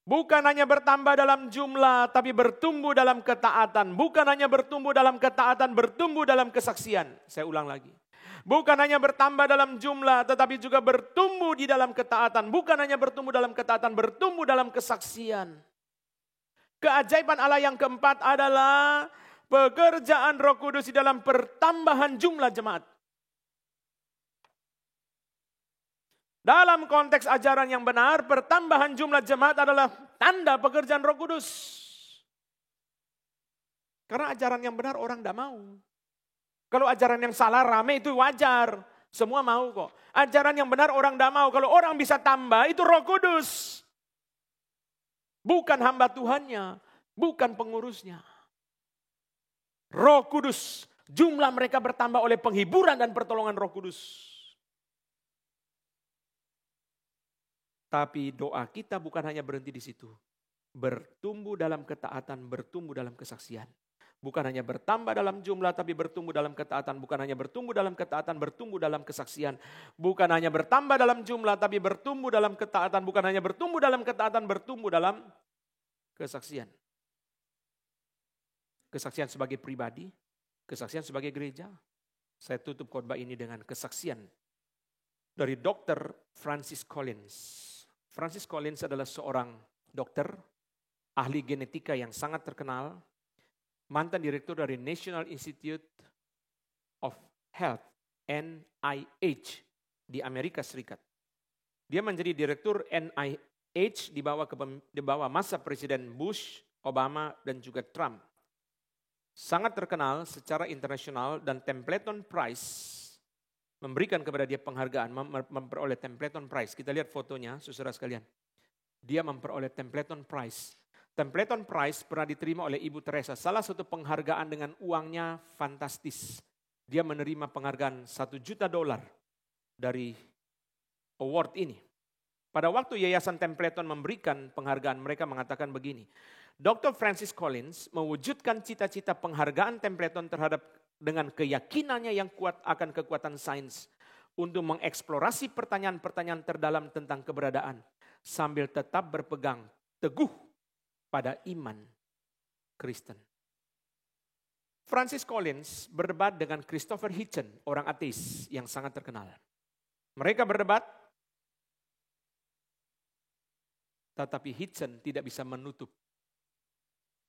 Bukan hanya bertambah dalam jumlah, tapi bertumbuh dalam ketaatan. Bukan hanya bertumbuh dalam ketaatan, bertumbuh dalam kesaksian. Saya ulang lagi. Bukan hanya bertambah dalam jumlah, tetapi juga bertumbuh di dalam ketaatan. Bukan hanya bertumbuh dalam ketaatan, bertumbuh dalam kesaksian. Keajaiban Allah yang keempat adalah pekerjaan Roh Kudus di dalam pertambahan jumlah jemaat. Dalam konteks ajaran yang benar, pertambahan jumlah jemaat adalah tanda pekerjaan Roh Kudus. Karena ajaran yang benar orang tidak mau. Kalau ajaran yang salah rame itu wajar. Semua mau kok. Ajaran yang benar orang tidak mau. Kalau orang bisa tambah itu Roh Kudus. Bukan hamba Tuhannya. Bukan pengurusnya. Roh Kudus. Jumlah mereka bertambah oleh penghiburan dan pertolongan Roh Kudus. Tapi doa kita bukan hanya berhenti di situ. Bertumbuh dalam ketaatan, bertumbuh dalam kesaksian. Bukan hanya bertambah dalam jumlah, tapi bertumbuh dalam ketaatan. Bukan hanya bertumbuh dalam ketaatan, bertumbuh dalam kesaksian. Bukan hanya bertambah dalam jumlah, tapi bertumbuh dalam ketaatan. Bukan hanya bertumbuh dalam ketaatan, bertumbuh dalam kesaksian. Kesaksian sebagai pribadi, kesaksian sebagai gereja. Saya tutup khotbah ini dengan kesaksian dari Dr. Francis Collins. Francis Collins adalah seorang dokter, ahli genetika yang sangat terkenal, mantan direktur dari National Institute of Health, NIH, di Amerika Serikat. Dia menjadi direktur NIH di bawah masa Presiden Bush, Obama, dan juga Trump. Sangat terkenal secara internasional dan Templeton Prize memberikan kepada dia penghargaan, memperoleh Templeton Prize. Kita lihat fotonya, saudara sekalian. Dia memperoleh Templeton Prize. Templeton Prize pernah diterima oleh Ibu Teresa. Salah satu penghargaan dengan uangnya fantastis. Dia menerima penghargaan $1 juta dari award ini. Pada waktu Yayasan Templeton memberikan penghargaan, mereka mengatakan begini. Dr. Francis Collins mewujudkan cita-cita penghargaan Templeton terhadap dengan keyakinannya yang kuat akan kekuatan sains untuk mengeksplorasi pertanyaan-pertanyaan terdalam tentang keberadaan sambil tetap berpegang teguh pada iman Kristen. Francis Collins berdebat dengan Christopher Hitchens, orang ateis yang sangat terkenal. Mereka berdebat, tetapi Hitchens tidak bisa menutup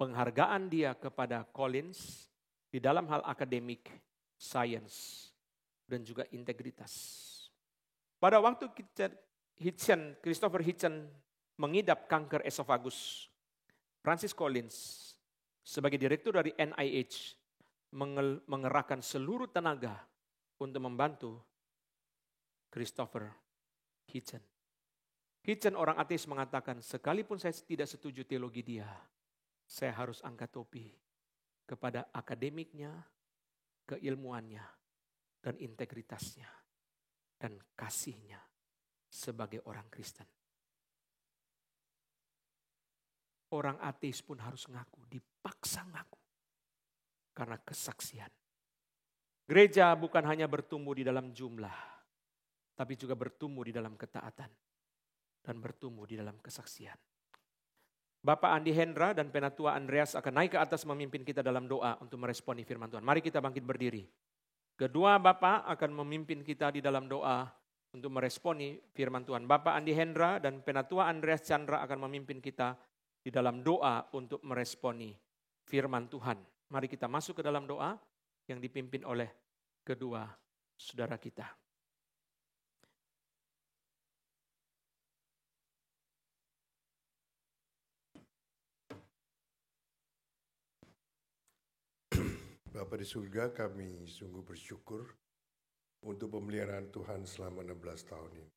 penghargaan dia kepada Collins di dalam hal akademik, sains, dan juga integritas. Pada waktu Christopher Hitchens mengidap kanker esofagus, Francis Collins sebagai direktur dari NIH mengerahkan seluruh tenaga untuk membantu Christopher Hitchens. Hitchens, orang ateis, mengatakan, sekalipun saya tidak setuju teologi dia, saya harus angkat topi kepada akademiknya, keilmuannya, dan integritasnya, dan kasihnya sebagai orang Kristen. Orang ateis pun harus ngaku, dipaksa ngaku. Karena kesaksian. Gereja bukan hanya bertumbuh di dalam jumlah, tapi juga bertumbuh di dalam ketaatan. Dan bertumbuh di dalam kesaksian. Bapak Andi Hendra dan Penatua Andreas akan naik ke atas memimpin kita dalam doa untuk meresponi firman Tuhan. Mari kita bangkit berdiri. Kedua Bapak akan memimpin kita di dalam doa untuk meresponi firman Tuhan. Bapak Andi Hendra dan Penatua Andreas Chandra akan memimpin kita di dalam doa untuk meresponi firman Tuhan. Mari kita masuk ke dalam doa yang dipimpin oleh kedua saudara kita. Bapa di surga, kami sungguh bersyukur untuk pemeliharaan Tuhan selama 16 tahun ini.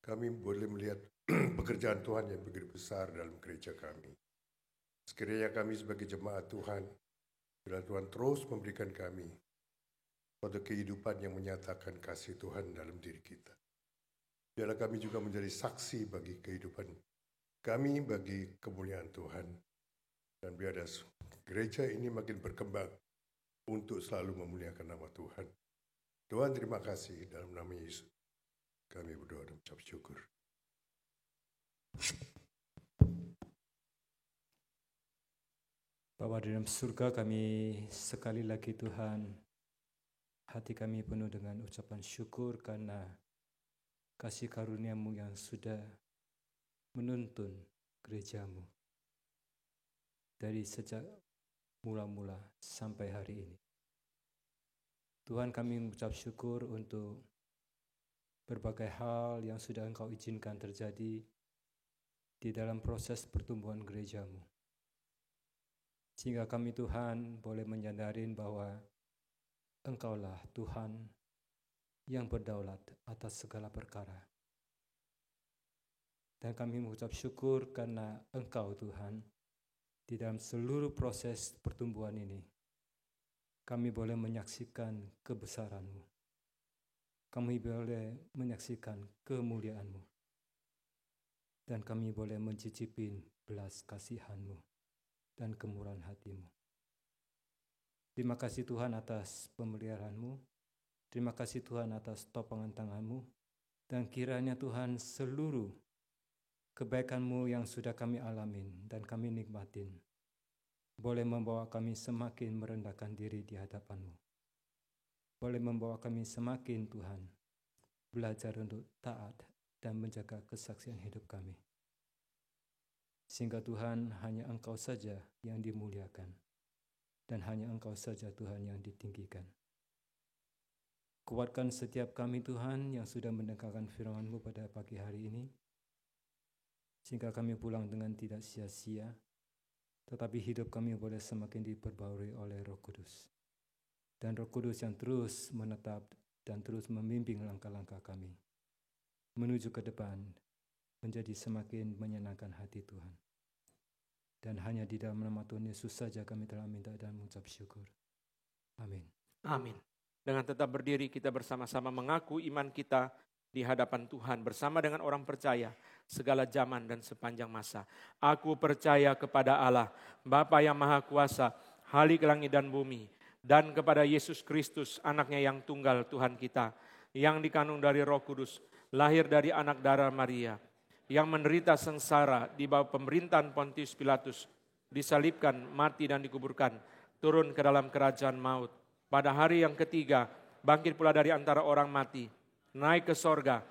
Kami boleh melihat pekerjaan Tuhan yang begitu besar dalam gereja kami. Sekiranya kami sebagai jemaat Tuhan, bila Tuhan terus memberikan kami suatu kehidupan yang menyatakan kasih Tuhan dalam diri kita. Biarlah kami juga menjadi saksi bagi kehidupan kami, bagi kemuliaan Tuhan. Dan biarlah gereja ini makin berkembang untuk selalu memuliakan nama Tuhan. Tuhan, terima kasih dalam nama Yesus. Kami berdoa dan mengucap syukur. Bapa di dalam surga, kami sekali lagi Tuhan hati kami penuh dengan ucapan syukur karena kasih karunia-Mu yang sudah menuntun gereja-Mu dari sejak mula-mula sampai hari ini. Tuhan, kami mengucap syukur untuk berbagai hal yang sudah Engkau izinkan terjadi di dalam proses pertumbuhan gereja-Mu. Sehingga kami, Tuhan, boleh menyadarin bahwa Engkaulah Tuhan yang berdaulat atas segala perkara. Dan kami mengucap syukur karena Engkau, Tuhan, di dalam seluruh proses pertumbuhan ini, kami boleh menyaksikan kebesaran-Mu. Kami boleh menyaksikan kemuliaan-Mu. Dan kami boleh mencicipi belas kasihan-Mu dan kemurahan hati-Mu. Terima kasih Tuhan atas pemeliharaan-Mu. Terima kasih Tuhan atas topangan tangan-Mu. Dan kiranya Tuhan seluruh kebaikan-Mu yang sudah kami alamin dan kami nikmatin boleh membawa kami semakin merendahkan diri di hadapan-Mu. Boleh membawa kami semakin, Tuhan, belajar untuk taat dan menjaga kesaksian hidup kami. Sehingga Tuhan, hanya Engkau saja yang dimuliakan. Dan hanya Engkau saja Tuhan yang ditinggikan. Kuatkan setiap kami Tuhan yang sudah mendengarkan firman-Mu pada pagi hari ini. Sehingga kami pulang dengan tidak sia-sia. Tetapi hidup kami boleh semakin diperbarui oleh Roh Kudus. Dan Roh Kudus yang terus menetap dan terus membimbing langkah-langkah kami. Menuju ke depan menjadi semakin menyenangkan hati Tuhan. Dan hanya di dalam nama Tuhan Yesus saja kami telah minta dan mengucap syukur. Amin. Amin. Dengan tetap berdiri kita bersama-sama mengaku iman kita di hadapan Tuhan bersama dengan orang percaya segala zaman dan sepanjang masa. Aku percaya kepada Allah, Bapa yang Maha Kuasa, Khalik langit dan bumi, dan kepada Yesus Kristus, anaknya yang tunggal Tuhan kita, yang dikandung dari Roh Kudus, lahir dari anak darah Maria, yang menderita sengsara di bawah pemerintahan Pontius Pilatus, disalibkan, mati dan dikuburkan, turun ke dalam kerajaan maut. Pada hari yang ketiga, bangkit pula dari antara orang mati, naik ke sorga,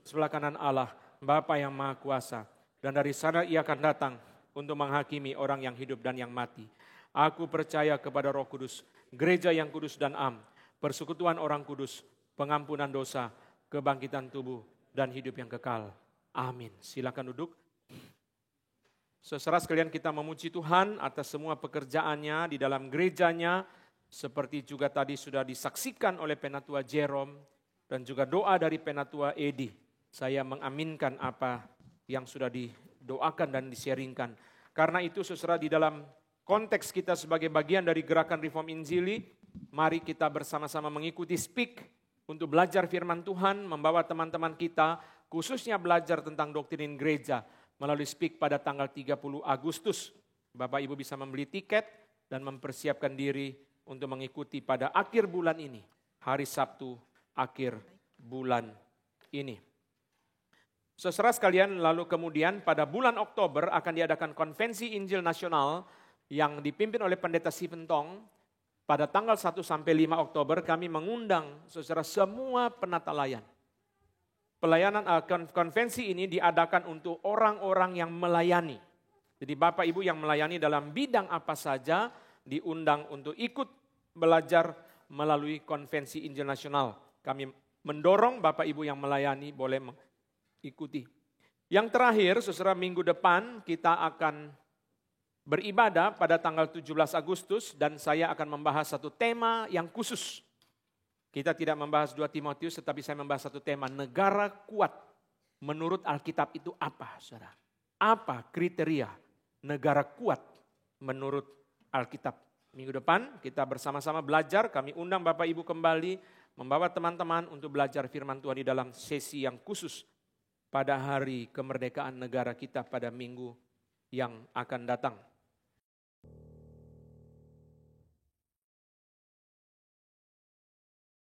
sebelah kanan Allah, Bapa yang Maha Kuasa. Dan dari sana ia akan datang untuk menghakimi orang yang hidup dan yang mati. Aku percaya kepada Roh Kudus, gereja yang kudus dan am, persekutuan orang kudus, pengampunan dosa, kebangkitan tubuh, dan hidup yang kekal. Amin. Silakan duduk. Saudara sekalian, kita memuji Tuhan atas semua pekerjaannya di dalam gerejanya, seperti juga tadi sudah disaksikan oleh Penatua Jerome dan juga doa dari Penatua Edi. Saya mengaminkan apa yang sudah didoakan dan di-sharingkan. Karena itu saudara, di dalam konteks kita sebagai bagian dari gerakan Reform Injili, mari kita bersama-sama mengikuti Speak untuk belajar firman Tuhan, membawa teman-teman kita khususnya belajar tentang doktrin gereja melalui Speak pada tanggal 30 Agustus. Bapak Ibu bisa membeli tiket dan mempersiapkan diri untuk mengikuti pada akhir bulan ini, hari Sabtu akhir bulan ini. Saudara sekalian, lalu kemudian pada bulan Oktober akan diadakan Konvensi Injil Nasional yang dipimpin oleh Pendeta Stephen Tong. Pada tanggal 1 sampai 5 Oktober kami mengundang saudara semua penata layan. Pelayanan konvensi ini diadakan untuk orang-orang yang melayani. Jadi Bapak Ibu yang melayani dalam bidang apa saja diundang untuk ikut belajar melalui Konvensi Injil Nasional. Kami mendorong Bapak Ibu yang melayani boleh mengikuti. Yang terakhir, saudara, minggu depan kita akan beribadah pada tanggal 17 Agustus dan saya akan membahas satu tema yang khusus. Kita tidak membahas 2 Timotius, tetapi saya membahas satu tema, negara kuat menurut Alkitab itu apa, saudara? Apa kriteria negara kuat menurut Alkitab? Minggu depan kita bersama-sama belajar, kami undang Bapak Ibu kembali, membawa teman-teman untuk belajar firman Tuhan di dalam sesi yang khusus pada hari kemerdekaan negara kita pada minggu yang akan datang.